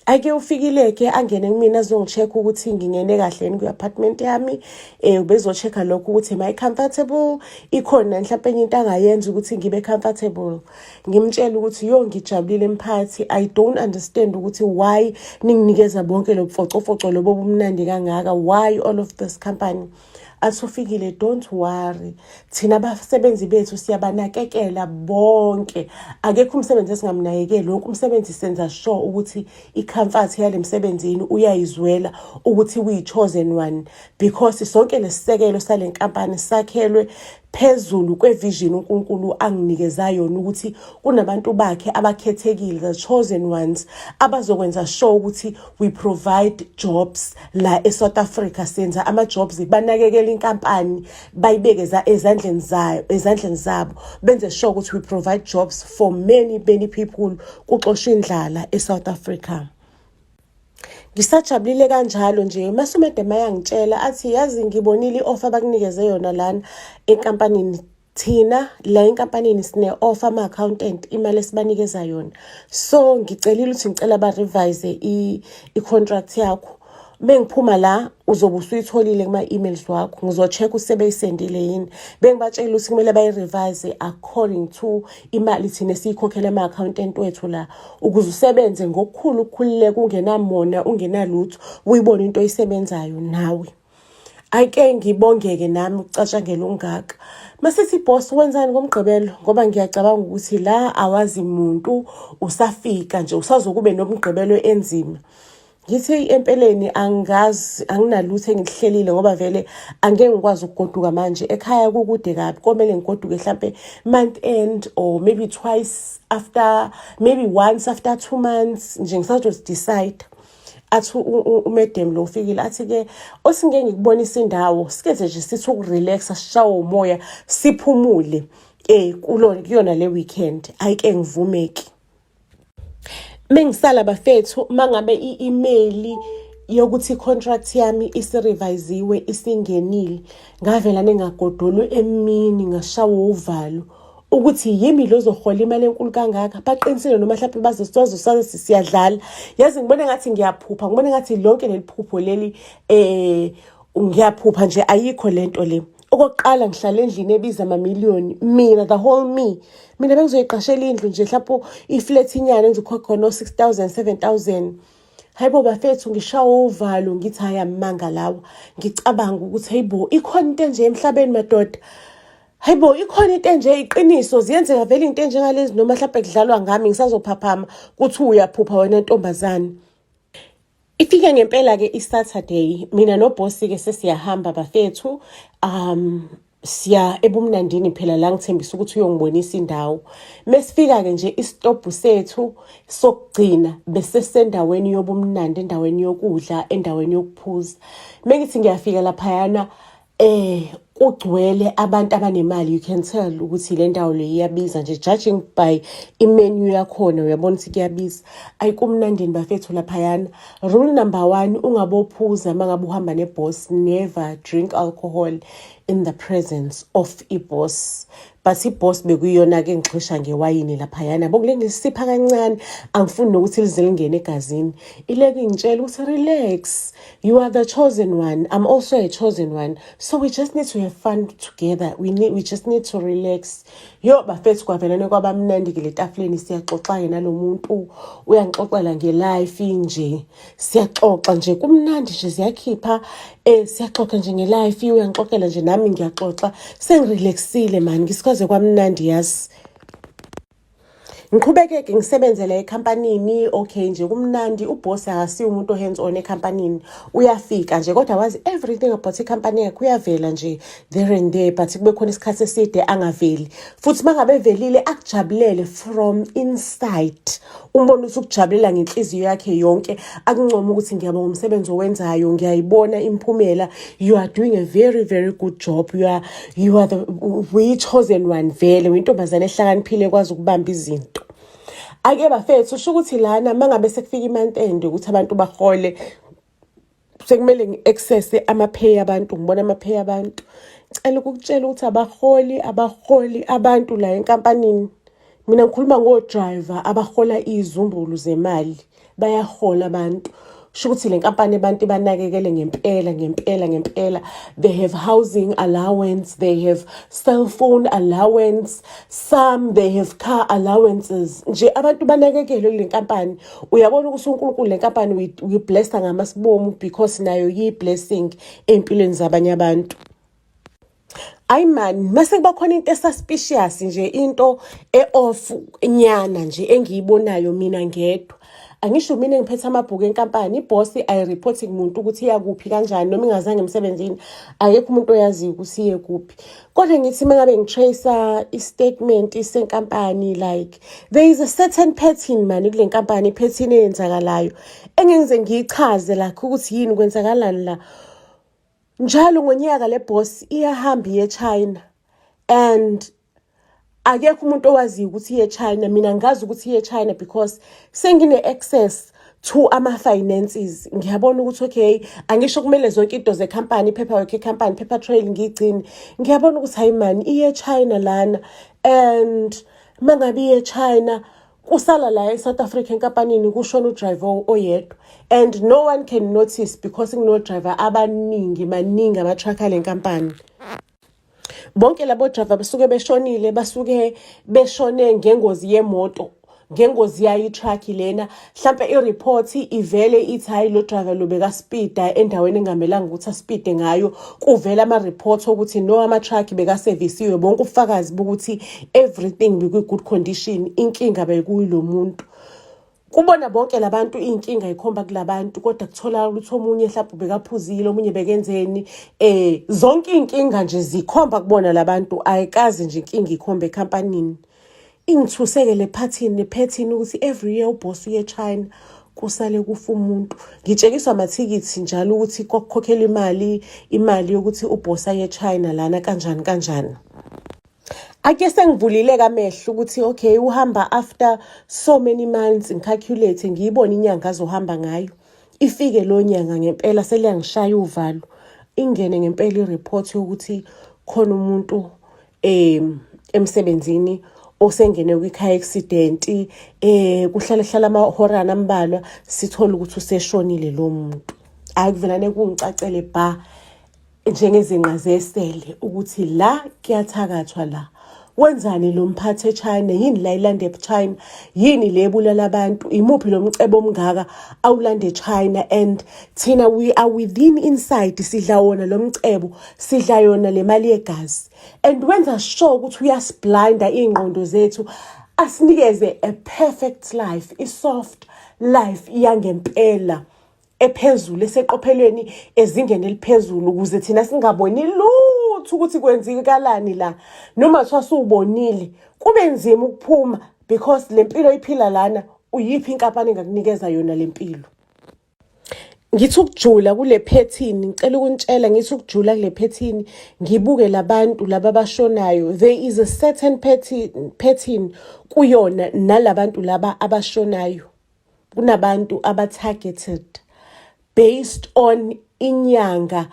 Ake uFikile ke angene kumina azongicheck ukuthi ngingene kahle yini ku-apartment yami, ubezo-check lokho ukuthi am I comfortable, ikhona mhlawumbe enye into angayenza ukuthi ngibe comfortable. Ngimtshela ukuthi yo ngijabulile mphathi, I don't understand ukuthi why ninginikeza bonke lo bfocofoco lobo bumnandi kangaka, why all of this company. Asufikile, don't worry, thina abasebenzi bethu siyabanakekela bonke, akekho umsebenzi esingamnakekeli. Wonke umsebenzi senza sure ukuthi i-comfort yale msebenzini uyayizwela ukuthi uyi-chosen one, because sonke lesisekelo sale nkampani sakhelwe phezulu kwevision uNkulunkulu anginikeza yona ukuthi kunabantu bakhe abakhethekile, the chosen ones, abazokwenza sure ukuthi we provide jobs la eSouth Africa. Senza ama-jobs, banakekela inkampani, bayibekeza ezandleni zabo, benze sure ukuthi we provide jobs for many people, kuxoshwa indlala eSouth Africa. Ngisajabulile kanjalo nje masumedema yangitshela athi yazi ngibonile i-offer bakunikeze yona lana enkampanini. Thina la enkampanini sine offer ama-accountant imali esibanikeza yona, so ngicelile ukuthi ngicela ba-revise i-contract yakho. Bengiphuma la uzobe usuyitholile kuma-emails wakho, ngizocheck usebeyisendile yini. Bengibatshela ukuthi kumele bayi-revise according to imali thina esiyikhokhela ama-accountant wethu la, ukuze usebenze ngokukhulu ukukhululeka, ungenamona ungenalutho, uyibone into oyisebenzayo nawe. Ake ngibongeke nami ukucatshangela ungaka. Masithi boss wenzani ngomgqibelo, ngoba ngiyacabanga ukuthi la awazi muntu, usafika nje usazokube nomgqibelo enzima. Ngithi empeleni angazi, anginalutho engilihlelile ngoba vele angeke ngikwazi ukugoduka manje. Ekhaya kukude kabi, komele ngigoduke mhlambe month end or maybe twice after, maybe once after 2 months nje ngisazo-decide. Athi umedem lo uFikile athi ke osingeke ngikubonisa indawo, sikeze nje sithi ukurelaxa, sishawe umoya, siphumule kuyona le weekend. Ayike ngivumeki. Mengisala bafethu, mangabe i-email yokuthi i-contract yami isirevisiwe isingenile, ngavela nengagodolo emini ngashawa uvalo ukuthi yimi lo zohola imali enkulu kangaka. Baqinisile noma mhlawumbe bazosithoza siyadlala. Yazi ngibone ngathi ngiyaphupha, ngibone ngathi lonke leliphupho leli ngiyaphupha nje, ayikho lento le. Okokuqala ngihlala endlini ebiza ama-million, mina the whole mina bengizoyiqashela indlu nje mhlawumbe i-flat inyana engizokhokha khona 6,000 7,000. Hayibo bafethu, ngishawa uvalo ngithi haya manga lawa, ngicabanga ukuthi hayibo ikhona into enje emhlabeni madoda. Hayibo ikhona into enje, iqiniso ziyenzeka vele into enjengalezi, noma mhlawumbe kudlalwa ngami ngisazophaphama kuthi uyaphupha wena ntombazane. Ifike ngempela ke iSaturday, mina nobossi ke sesiyahamba bafethu, siya ebumnandini phela la ngithembisa ukuthi uyongibonisa indawo. Mesifika ke nje istop sethu sokugcina bese sendaweni yobumnandi, endaweni yokudla, endaweni yokuphuza. Mengithi ngiyafika lapha yana kugcwele abantu abanemali. You can tell ukuthi le ndawo le iyabiza nje, judging by imenu yakhona uyabona ukuthi kuyabiza. Ayikumnandini bafethu laphayana. Rule number 1, ungabophuza mangabe uhamba neboss. Never drink alcohol in the presence of iboss. But iboss bekuyona ke ngixisha ngewayini laphayana. Bokulenge lisipha kancane, angifuni nokuthi lize lingene egazini. Ileke ngitshela ukuthi relax. You are the chosen one. I'm also a chosen one. So we just need to have fun together. We just need to relax. Yo bafethu kwavelane kwabamnandi ke letafuleni siyaxoxa yena lo muntu. Uyangixoxela ngelife nje. Siyaxoxa nje kumnandi nje siyakhipha siyaxoxa nje ngelife. Uyangixoxela nje nami ngiyaxoxa. Sengirelaxile man. Ngisikaze kwamnandi yazi. Ngiqhubeke ngisebenze la ecompany okay nje kumnandi. Uboss akasiyo umuntu hands on ecompany, uyafika nje kodwa wazi everything about icompany yakhe uyavela nje there and there, but kube khona isikhathi eside angaveli. Futhi mangabe velile akujabulele from inside. Umbona ukuthi ukujabulela ngenhliziyo yakhe yonke, akuncoma ukuthi ngiyabonga umsebenzi owenzayo, ngiyayibona imphumela. You are doing a very very good job. You are the chosen one vele. Uyintombazane ehlakaniphile kwazi ukubamba izinto. Ake bafethu usho ukuthi lana mangabe sekufika imonth end ukuthi abantu bahole, sekumele ngi-access ama-pay abantu. Ngibona ama-pay abantu. Ngicela ukukutshela ukuthi abaholi abantu la enkampanini. Mina ngikhuluma ngo-driver abahola izumbulu zemali. Bayahola abantu. Sho ukuthi le nkampani abantu banakekele ngempela. They have housing allowance, they have cell phone allowance, some they have car allowances. Nje abantu banakekele le nkampani. Uyabona ukuthi uNkulunkulu le nkampani uyiblessa ngamasibomu because nayo yi-blessing empilweni zabanye abantu. Ayi man, mase kuba khona into suspicious nje, into off nyana nje engiyibonayo mina ngedwa. Angisho mina ngiphethe amabhuku enkampani, iboss ayireporting umuntu ukuthi iyakuphi kanjani noma ingazange emsebenzini. Ayekho umuntu oyazi ukuthi iye kuphi. Kodwa ngithi mangabe ngitracer istatement senkampani, like there is a certain pattern man kule nkampani, pattern eyenzakalayo engenze ngiyichaze la ukuthi yini kwenzakalani la. Njalo ngonyaka le boss iyahamba eChina and akekho umuntu owazi ukuthi iye eChina. Mina ngazi ukuthi iye eChina because sengine access to ama finances. Ngiyabona ukuthi okay, angisho kumele zonke into ze company, paperwork e company, paper trail ngigcine. Ngiyabona ukuthi hayi man iye eChina lana, and mangabe iye eChina kusala la eSouth African kampanini kushona udriver oyedwa, and no one can notice because kuno driver maningi ama-trucker le nkampani. Bonke labo driver basuke beshone ngengozi yemoto, ngengozi yayi truck lena. Mhlambe ireport ivele ithi hayi lo driver lo beka speeda endaweni engamelanga ukuthi aspeede ngayo. Kuvela ama report ukuthi no ama truck beka serviceiwe, bonke ufakazi bokuthi everything bekwi good condition. Inkinga bayikulo muntu. Kubona bonke labantu inkinga ikhomba kulabantu, kodwa kuthola ukuthi omunye mhlawumbe bekaphuzile, omunye bekenzeni. Zonke inkinga nje zikhomba kubona labantu, ayikazi nje inkinga ikhomba ekampanini. Ingithuseke le pattern ukuthi every year uboss uye eChina kusale kufa umuntu. Ngitshekiswa amathikithi njalo ukuthi kokhokhela imali yokuthi uboss aye eChina lana kanjani. Ake sengivulile kamehlo ukuthi okay uhamba after so many months, ngicalculate ngiyibona inyanga azohamba ngayo. Ifike lo nyanga ngempela seliyangishaya uvalo. Ingene ngempela ireport yokuthi khona umuntu emsebenzini osengene kwi-car accident, kuhlala amahora ambalwa sithola ukuthi useshonile lo muntu. Akuvelane kungicacele ba njengezinqa zesele ukuthi la kuyathakathwa la. Wenzani lo mphathi eChina? Yini la ilande eChina? Yini lebulala abantu? Imuphi lo mcebo omngaka awulande eChina? And thina we are within inside sidla wona lo mcebo, sidla yona le mali yegazi. And wenza sure ukuthi uyasiblinda ingqondo zethu, asinikeze a perfect life, a soft life yangempela ephezulu, eseqophelweni ezingeni eliphezulu, ukuze thina singaboni lutho ukuthi kwenzikalani la. Noma swasubonile kube nzima ukuphuma because lempilo iphila lana, uyiphi inkampani engakunikeza yona lempilo. ngithi ukujula kule phethini ngicela ukuntshela ngithi ukujula kule phethini ngibuke labantu laba abashonayo. There is a certain pattern kuyona nalabantu laba abashonayo. Kunabantu aba-targeted based on inyanga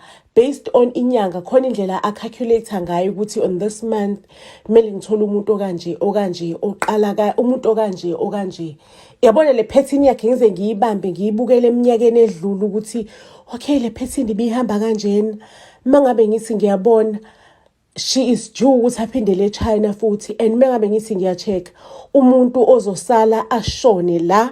khona indlela a-calculate ngayo ukuthi on this month kumele ngithole umuntu okanje oqala umuntu okanje. Yabona le pattern yakhe ngize ngiyibambe ngiyibukele eminyakeni edlule ukuthi okay le pattern ibihamba kanjena. Mangabe ngithi ngiyabona she is due ukuthi aphindele eChina futhi, and mangabe ngithi ngiyacheck umuntu ozosala ashone la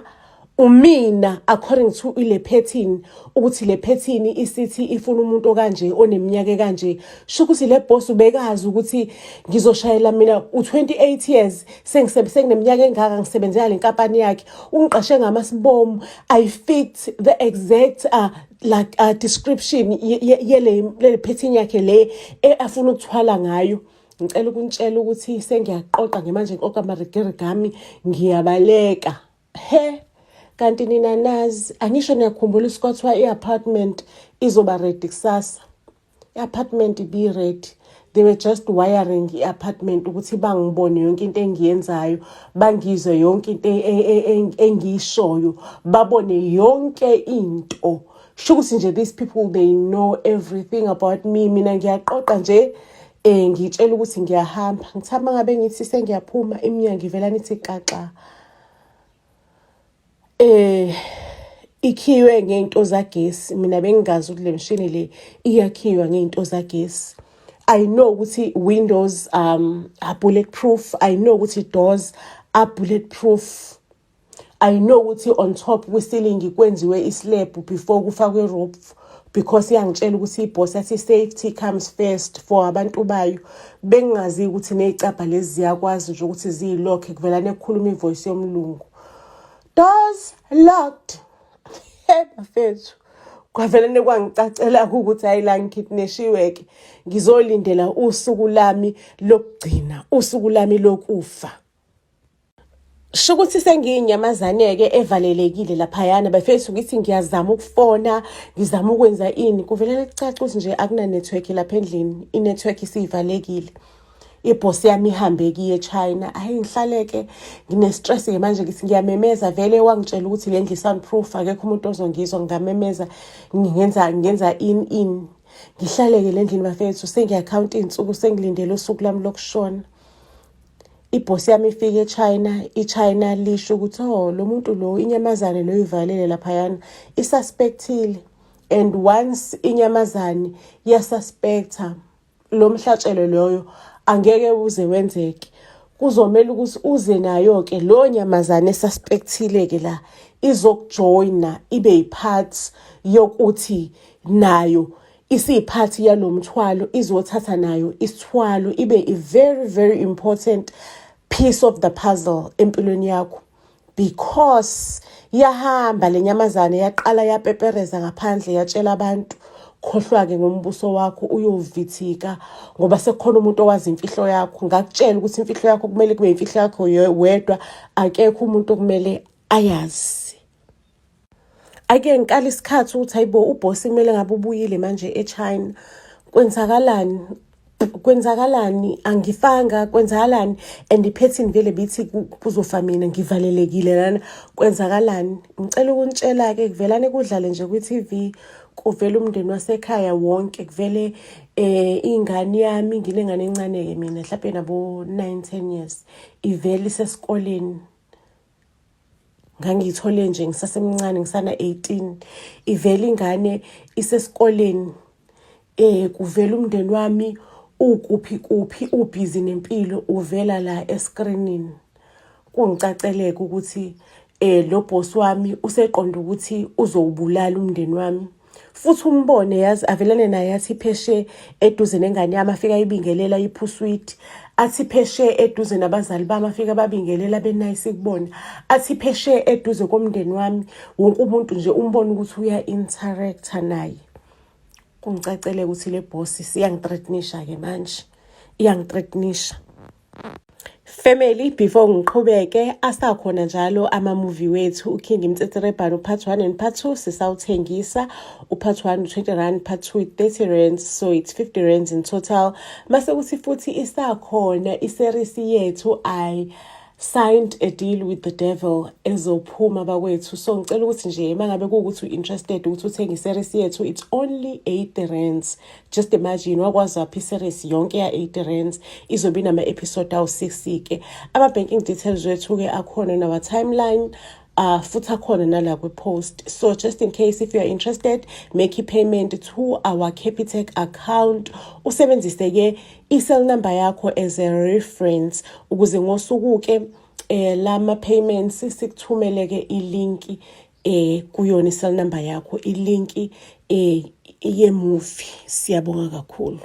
umina according to ile pattern, ukuthi le pattern isithi ifuna umuntu okanje oneminyaka ekanje. Sho ukuthi le boss ubekazi ukuthi ngizoshayela mina u28 years sengineminyaka engaka ngisebenzela le nkampani yakhe, ungiqashe ngamasibomu I fit the exact description yele pattern yakhe le afuna ukuthwala ngayo. Ngicela ukuntshela ukuthi sengiyaqoqa ngemanje ngikoka amarigirigami ngiyabaleka kanti nina nazi angisho niyakhumbula isikothiwa i-apartment izoba ready kusasa. I-apartment be ready. They were just wiring i-apartment ukuthi bangibone yonke into engiyenzayo, bangizwe yonke into engiyishoyo, babone yonke into. Sho ukuthi nje these people they know everything about me. Mina ngiyaqoqa nje ngitshela ukuthi ngiyahamba. Ngithamba ngabe ngithi sengiyaphuma iminyaka ivela nithi xaxa. Ikhiwe ngento zagesi. Mina bengingazi ukuthi le mshini le iyakhiwa ngento zagesi. I know ukuthi windows are bulletproof. I know ukuthi doors are bulletproof. I know ukuthi on top kwe-ceiling kwenziwe islab before kufakwe roof, because iyangitshela ukuthi iboss yathi safety comes first for abantu bayo. Bengingazi ukuthi nezicabha lezi ziyakwazi nje ukuthi ziyilock kuvela nekukhuluma ivoice yomlungu. Doors locked. Bafethu kwavela nekwangicacela ukuthi ayila ngikidneshiwe ngizolindela usuku lami lokugcina, usuku lami lokufa. Sho ukuthi sengiyinyamazane ke evalelekile laphayana bafethu ngithi ngiyazama ukufona, ngizama ukwenza ini, kuvela nekucaca ukuthi nje akuna network lapha endlini, i-network isivalekile. Ibhosi yami ihambe kiye eChina. Ngihlaleke ngine stress manje ngithi ngiyamemeza vele wangitshela ukuthi le ndlu soundproof akekho umuntu ozongizwa, ngamemeza ngenza in ngihlaleke le ndlini bafethu sengiyaccount insuku sengilindele usuku lami lokushona. Ibhosi yami ifike eChina, iChina lisho ukuthi lo muntu lo inyamazane lo ivalele laphayana isuspectile, and once inyamazane yasuspecta lo mhlatshelo loyo angeke uze wenzeke. Kuzomela ukuthi uze nayo ke lo nyamazane esuspectile ke la izokujoina ibe yipart yokuthi nayo isiphathi yalomthwalo, izothatha nayo isithwalo ibe a very very important piece of the puzzle empilweni yakho, because yahamba lenyamazane yaqala yapepereza ngaphandle yatshela abantu khohlwa-ke ngombuso wakho uyovithika ngoba sekukhona umuntu owazi imfihlo yakho. Ngakutshela ukuthi imfihlo yakho kumele kube imfihlo yakho wedwa, akekho umuntu okumele ayazi. Ake ngikala isikhathi ukuthi hayibo ubhosi kumele ngabe ubuyile manje eChina. Kwenzakalani angifanga, kwenzakalani, and iphetini vele bithi kuzofa mina ngivalelekile lana, kwenzakalani. Ngicela ukuntshela ke kuvelane kudlale nje ku-TV, kuvela umndeni wasekhaya wonke, kuvele ingane yami, nginengane encane ke mina mhlawumbe nabo 9-10 years, ivele isesikoleni. Ngangiyithole nje ngisasemncane ngisana 18, ivele ingane isesikoleni. Kuvela umndeni wami ukuphi ubhizi nempilo, uvela la escreenini. Kungicaceleke ukuthi lo boss wami useqonda ukuthi uzowubulala umndeni wami, futhi umbone yazi avelane naye athi pheshe eduze nengane yami, afika ibingelela iphuswiti, athi pheshe eduze nabazali bami, afika babingelela benayisi kubona, athi pheshe eduze komndeni wami, wonke umuntu nje umbone ukuthi uya interacta naye. Kungicacele ukuthi le boss iyangithreatenisha ke manje, iyangithreatenisha. Family, before ngiqhubeke, asakhona njalo ama-movie wethu uKing Mtsetserebhano part 1 and part 2 sisawuthengisa. Part 1 20 rand, part 2 30 rands, so it's 50 rands in total. Mase kuthi futhi isakhona iseries yethu signed a deal with the devil ezophuma bakwethu. So ngicela ukuthi nje mangabe kuukuthi interested ukuthi uthenge iseries yethu, it's only 80 rands. Just imagine wakwazi aphi iseries yonke ya 80 rands izobe nama episode awu 6 ke. Ama banking details wethu ke akhona na our timeline. Futhi akhona nala kwi-post. So just in case if you are interested, make a payment to our Capitec account. Usebenzise ke i-cell number yakho as a reference ukuze ngosuku ke lama payments sikuthumele ke ilinki kuyona i-cell number yakho, ilinki ye-movie. Siyabonga kakhulu.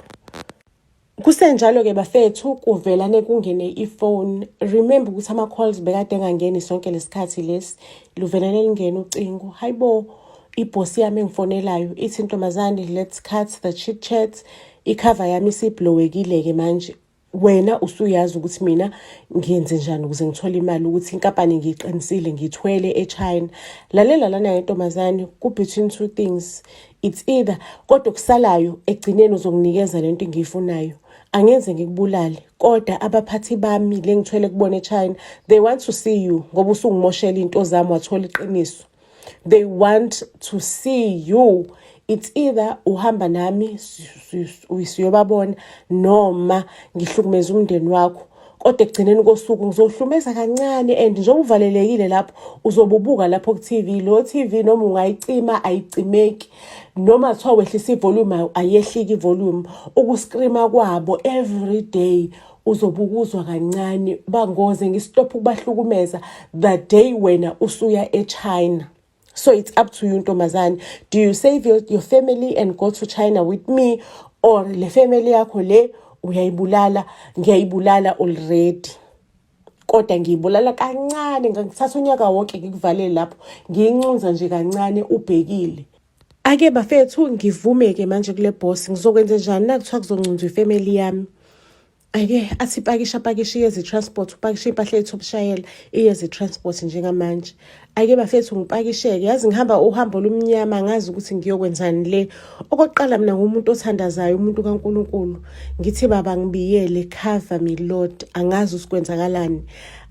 Kusenjalo ke bafethu kuvelane kungene ifone. Remember ukuthi ama calls bekade engangeni sonke lesikhathi lesi luvelane lingene ucingo. Hayibo iboss yami engifonelayo ithi Ntombazane, let's cut the chit chat. Icover yami siblowekile ke manje. Wena usuyazi ukuthi mina ngiyenze njani ukuze ngithole imali ukuthi inkampani ngiqinisile ngithwele eChina. Lalela lana Ntombazane, ku between two things. It's either kodwa kusalayo egcineni uzonginikeza lento engiyifunayo. Angenze ngikubulale kodwa abaphathi bami lengithwele kubona eChina, they want to see you ngoba usungimoshela into zami wathola iqiniso. They want to see you. It's either uhamba nami uyisiyobabona noma ngihlukumeza umndeni wakho. Kodwa egcineni kosuku ngizohlumeza kancane and njengoba uvalelekile lapho uzobubuka lapho ku TV. Lo TV noma ungayicima ayicimeki, noma kuthiwa wehlisa ivolume ayehliki ivolume. Ukuscreama kwabo every day uzobukuzwa kancane. Bangoze ngistop ukubahlukumeza the day wena usuya eChina. So it's up to you Ntombazane. Do you save your family and go to China with me, or le family yakho le uyayibulala? Ngiyayibulala already. Kodwa ngiyibulala kancane, ngangithatha unyaka wonke ngikuvalele lapho. Ngiyinxunza nje kancane ubhekile. Ake bafethu ngivumeke manje kule boss ngizokwenza njani nakuthiwa kuzonxunzwa ifamily yami. Ake athi pakisha iyezi transport, upakisha impahla yethu obushayela iyezi transport njengamanje. Ake bafethu ngipakisheke, yazi ngihamba uhambo lumnyama ngazi ukuthi ngiyokwenzani le. Okokuqala mina ngumuntu othandazayo, umuntu kaNkuluNkulu. Ngithi baba ngibiyele, cover me Lord, angazi usikwenzakalani.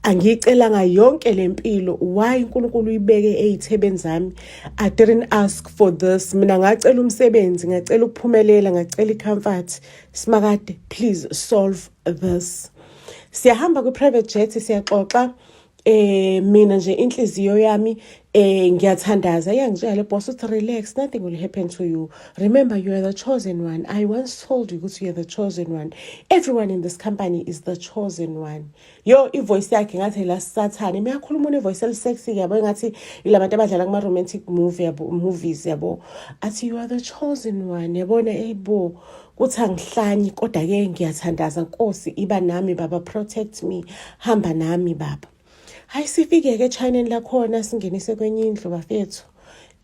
Angiyicelanga yonke lempilo, why uNkulunkulu uyibeke ezithebeni zami. I didn't ask for this. Mina ngacela umsebenzi, ngacela ukuphumelela, ngacela icomfort. Simakade, please solve this. Siyahamba ku-private jet siyaxoxa. Mina nje inhliziyo yami ngiyathandaza iyangitshela le boss uthi relax, nothing will happen to you. Remember, you are the chosen one. I once told you ukuthi you are the chosen one. Everyone in this company is the chosen one. Yo ivoice yakhe ngathi la Sathane miyakhuluma unevoice elisexy yabo ngathi ilabantu abadlala kuma romantic movies yabo. Athi you are the chosen one. Yabona ebo kuthi angihlanyi kodwa ke ngiyathandaza Nkosi, iba nami baba, protect me, hamba nami baba. Hayi sifike ke China lakhona singenise kwenye indlu bafethu.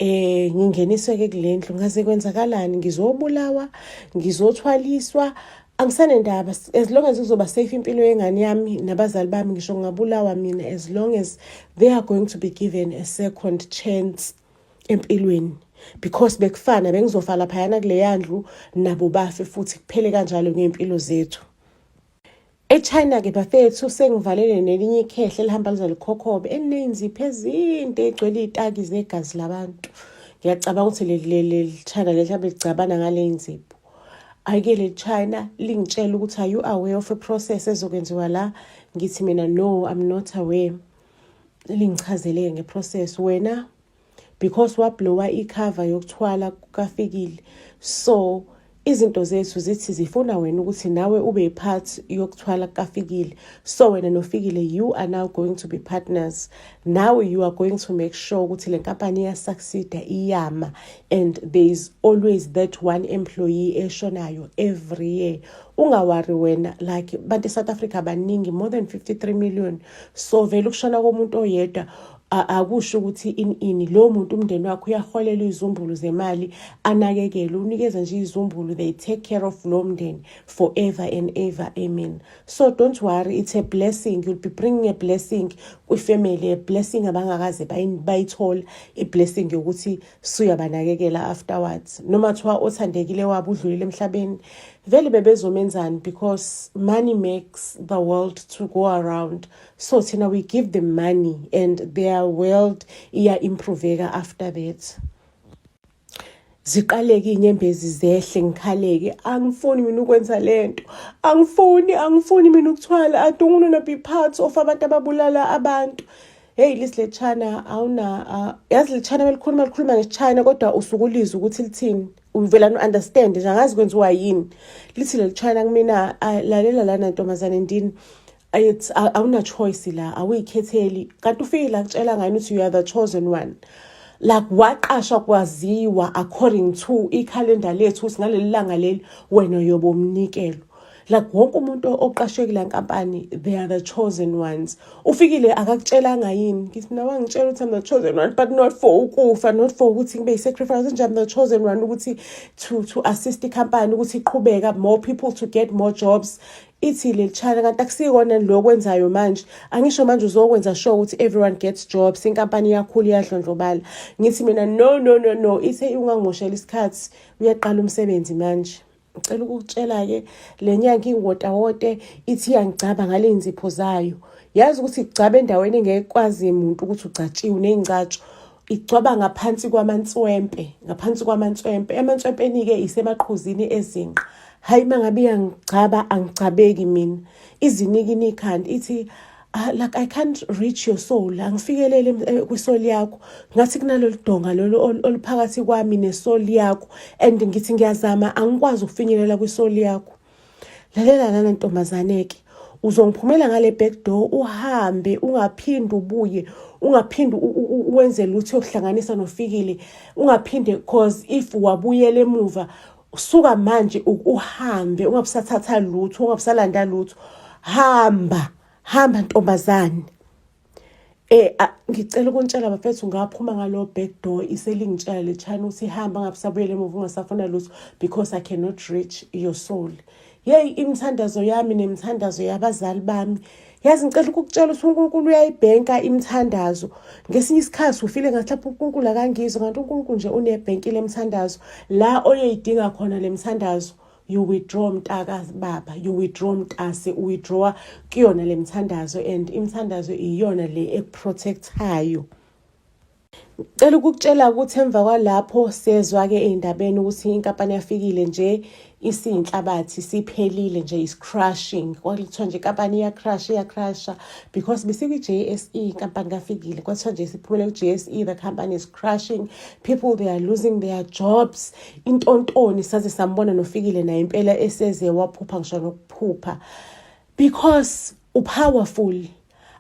Ngingeniswe ke kule ndlu ngaze kwenzakalani, ngizobulawa, ngizothwaliswa, angisanendaba. As long as uzoba safe impilo yengane yami nabazali bami, ngisho ngabulawa mina, as long as they are going to be given a second chance empilweni. Because bekufana bengizofala phayana kule yandlu nabo bafe futhi kuphele kanjalo ngempilo zethu. eChina ke bafethu sengivalele nelinye ikhehle lihamba lizolikhokhobhe eninzipho ezinto egcwele izitaki zegazi labantu. Ngiyacabanga ukuthi le China mhlawumbe licabana ngale nzipho. Ayike le China lingitshela ukuthi are you aware of a process ezokwenziwa la? Ngithi mina no, I'm not aware. Lingichazele ngeprocess wena because wablowa icover yokuthwala kaFikile. So izinto zethu zithi zifuna wena ukuthi nawe ube part yokuthwala kaFikile. So wena noFikile, you are now going to be partners. Now you are going to make sure ukuthi le company iya succeed iyama, and there is always that one employee eshonayo every year. Ungawari wena, like bantu South Africa baningi, more than 53 million. So vele ukushona komuntu oyedwa akusho ukuthi ini lo muntu umndeni wakho uyaholela izumbulu zemali anakekele unikeza nje izumbulu, they take care of lo mndeni forever and ever, amen. So don't worry, it's a blessing. You'll be bringing a blessing kwifamily, a blessing abangakaze bayithola, a blessing yokuthi suyabanakekela afterwards. Noma thiwa othandekile wabo udlulile emhlabeni, vele bebezomenzani, because money makes the world to go around. So thina we give them money and their world iya-improveka after that. Ziqaleke inyembezi zehle ngikhaleke, angifuni mina ukwenza lento, angifuni mina ukuthwala, I don't want to be part of abantu ababulala abantu. Hey lisilechana awuna yazi lechana melikhuluma ngeChina kodwa usukulizwa ukuthi lithini, uvela no understand nje angazi kwenziwa yini. Lithi lechana kumina lalela lana ntombazane ndini, it's awuna choice la, awuyikhetheli, kanti ufike la kutshela ngani ukuthi you are the chosen one. Like waqasha kwaziwa according to ikhalenda lethu singaleli langa leli wena yobo umnikelo. Like wonke umuntu oqashwe kula nkampani, they are the chosen ones. Ufikile akakutshelanga yini, ngithi nawe ngitshela ukuthi I'm the chosen one, but not for ukufa, not for ukuthi ngibe sacrifice nje, I'm the chosen one ukuthi to assist icompany ukuthi iqhubeka, more people to get more jobs. Ithi lechana kanti akusikona lo kwenzayo manje, angisho manje uzokwenza sure ukuthi everyone gets jobs, inkampani yakhulu yadlondlobala. Ngithi mina no, ithe ungangimoshela isikhathi, uyaqala umsebenzi manje. Ngicela ukutshela ke lenyanga ingotawote ithi yangicaba ngale inzipho zayo. Yazi ukuthi igcaba endaweni engekwazi umuntu ukuthi ucatshiwe nezingcatsho, igcwaba ngaphansi kwamantswempe, emantswempeni ke isemaqhuzini ezinqa. Hayi mangabe yangicaba angicabeki mina, iziniki nikhandi ithi like I can't reach your soul, angifikelele kwisoul yakho, ngathi kunalolu donga lolu oluphakathi kwami nesoul yakho, and ngithi ngiyazama angikwazi ukufinyelela kwisoul yakho. Lalela lana ntombazane ke, uzongiphumela ngale back door uhambe, ungaphindi ubuye, ungaphindi uwenze lutho yokuhlanganisa nofikile, ungaphinde, cause if wabuyela emuva suka manje uhambe, ungabusathatha lutho, ungabusalanda lutho, hamba ntombazane. Ngicela ukuntshela bafethu ngaphuma ngalo back door iselingitshela lechana uthi hamba ngabusabuyele emuva ungasafuna lutho, because I cannot reach your soul. Yey imithandazo yami nemithandazo yabazali bami, yazi ngicela ukukutshela ukuthi uNkulunkulu uyayibhenka imithandazo. Ngesinye isikhathi ufile ngathi lapho uNkulunkulu akangizwa, kanti uNkulunkulu nje unebhenkile imithandazo la oyoyidinga khona le mithandazo. You withdraw mtaka baba, you withdraw mtase, withdraw kuyona le mithandazo, and imithandazo iyona le eprotectayo. Ngicela ukukutshela ukuthi emva kwalapho sezwa ke eindabeni ukuthi inkampani yafikile nje isinhlabathi siphelile nje, is crashing. Kwalithiwa nje inkampani iyacrasha because besikwi JSE inkampani kafikile, kwathiwa nje siphumele ku JSE, the company is crashing, people they are losing their jobs. Intontoni saze sambona nofikile naye impela eseze waphupha ngisho nokuphupha, because upowerful.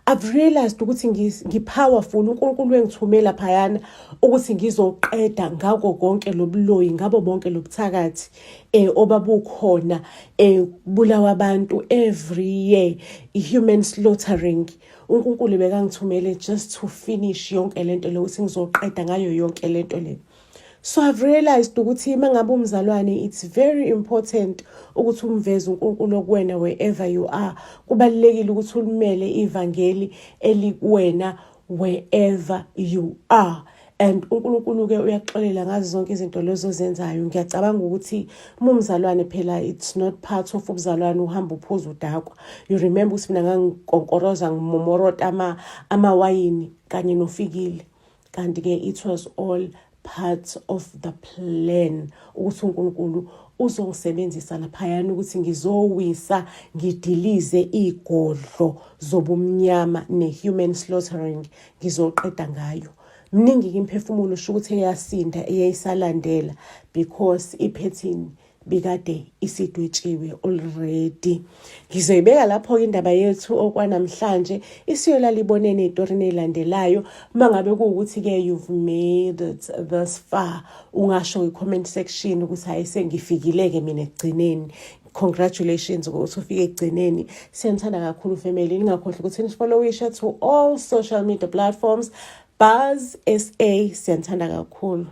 I've realized ukuthi ngipowerful, uNkulunkulu engithumela phayana ukuthi ngizoqeda ngako konke lobuloyi, ngabo bonke lobuthakathi obabukhona bulawa abantu every year, human slaughtering. uNkulunkulu bekangithumele just to finish yonke lento le, ukuthi ngizoqeda ngayo yonke lento le. So I've realized ukuthi mangabe umzalwane, it's very important ukuthi umveze uNkulunkulu okuwena wherever you are. Kubalekile ukuthi ulimele ivangeli elikuwena wherever you are. And uNkulunkulu ke uyaxolela ngazo zonke izinto lezo zenzayo. Ngiyacabanga ukuthi umzalwane phela it's not part of ubuzalwane uhamba uphuza udakwa. You remember ukuthi mina ngangikonkoroza ngimomorota amawayini kanye nofikile, kanti ke it was all part of the plan ukuthi uNkulunkulu uzongisebenzisa laphayana ukuthi ngizowisa, ngidilize igodlo zobumnyama ne-human slaughtering, ngizoqeda ngayo. Mningi imphefumulo usho ukuthi eyasinda eyayisalandela because iphethini bikade isidwetshiwe already. Ngizoyibeka lapho indaba yethu okwanamhlanje isiyolala ibonene etorini elandelayo. Mangabe kuukuthi ke you've made it thus far, ungasho i-comment section ukuthi hayi sengifikileke mina egcineni. Congratulations ukuthi ufike egcineni. Siyanthanda kakhulu family, ningakhohlwa ukuthi nifollowishe to all social media platforms. Buzz SA, siyanithanda kakhulu.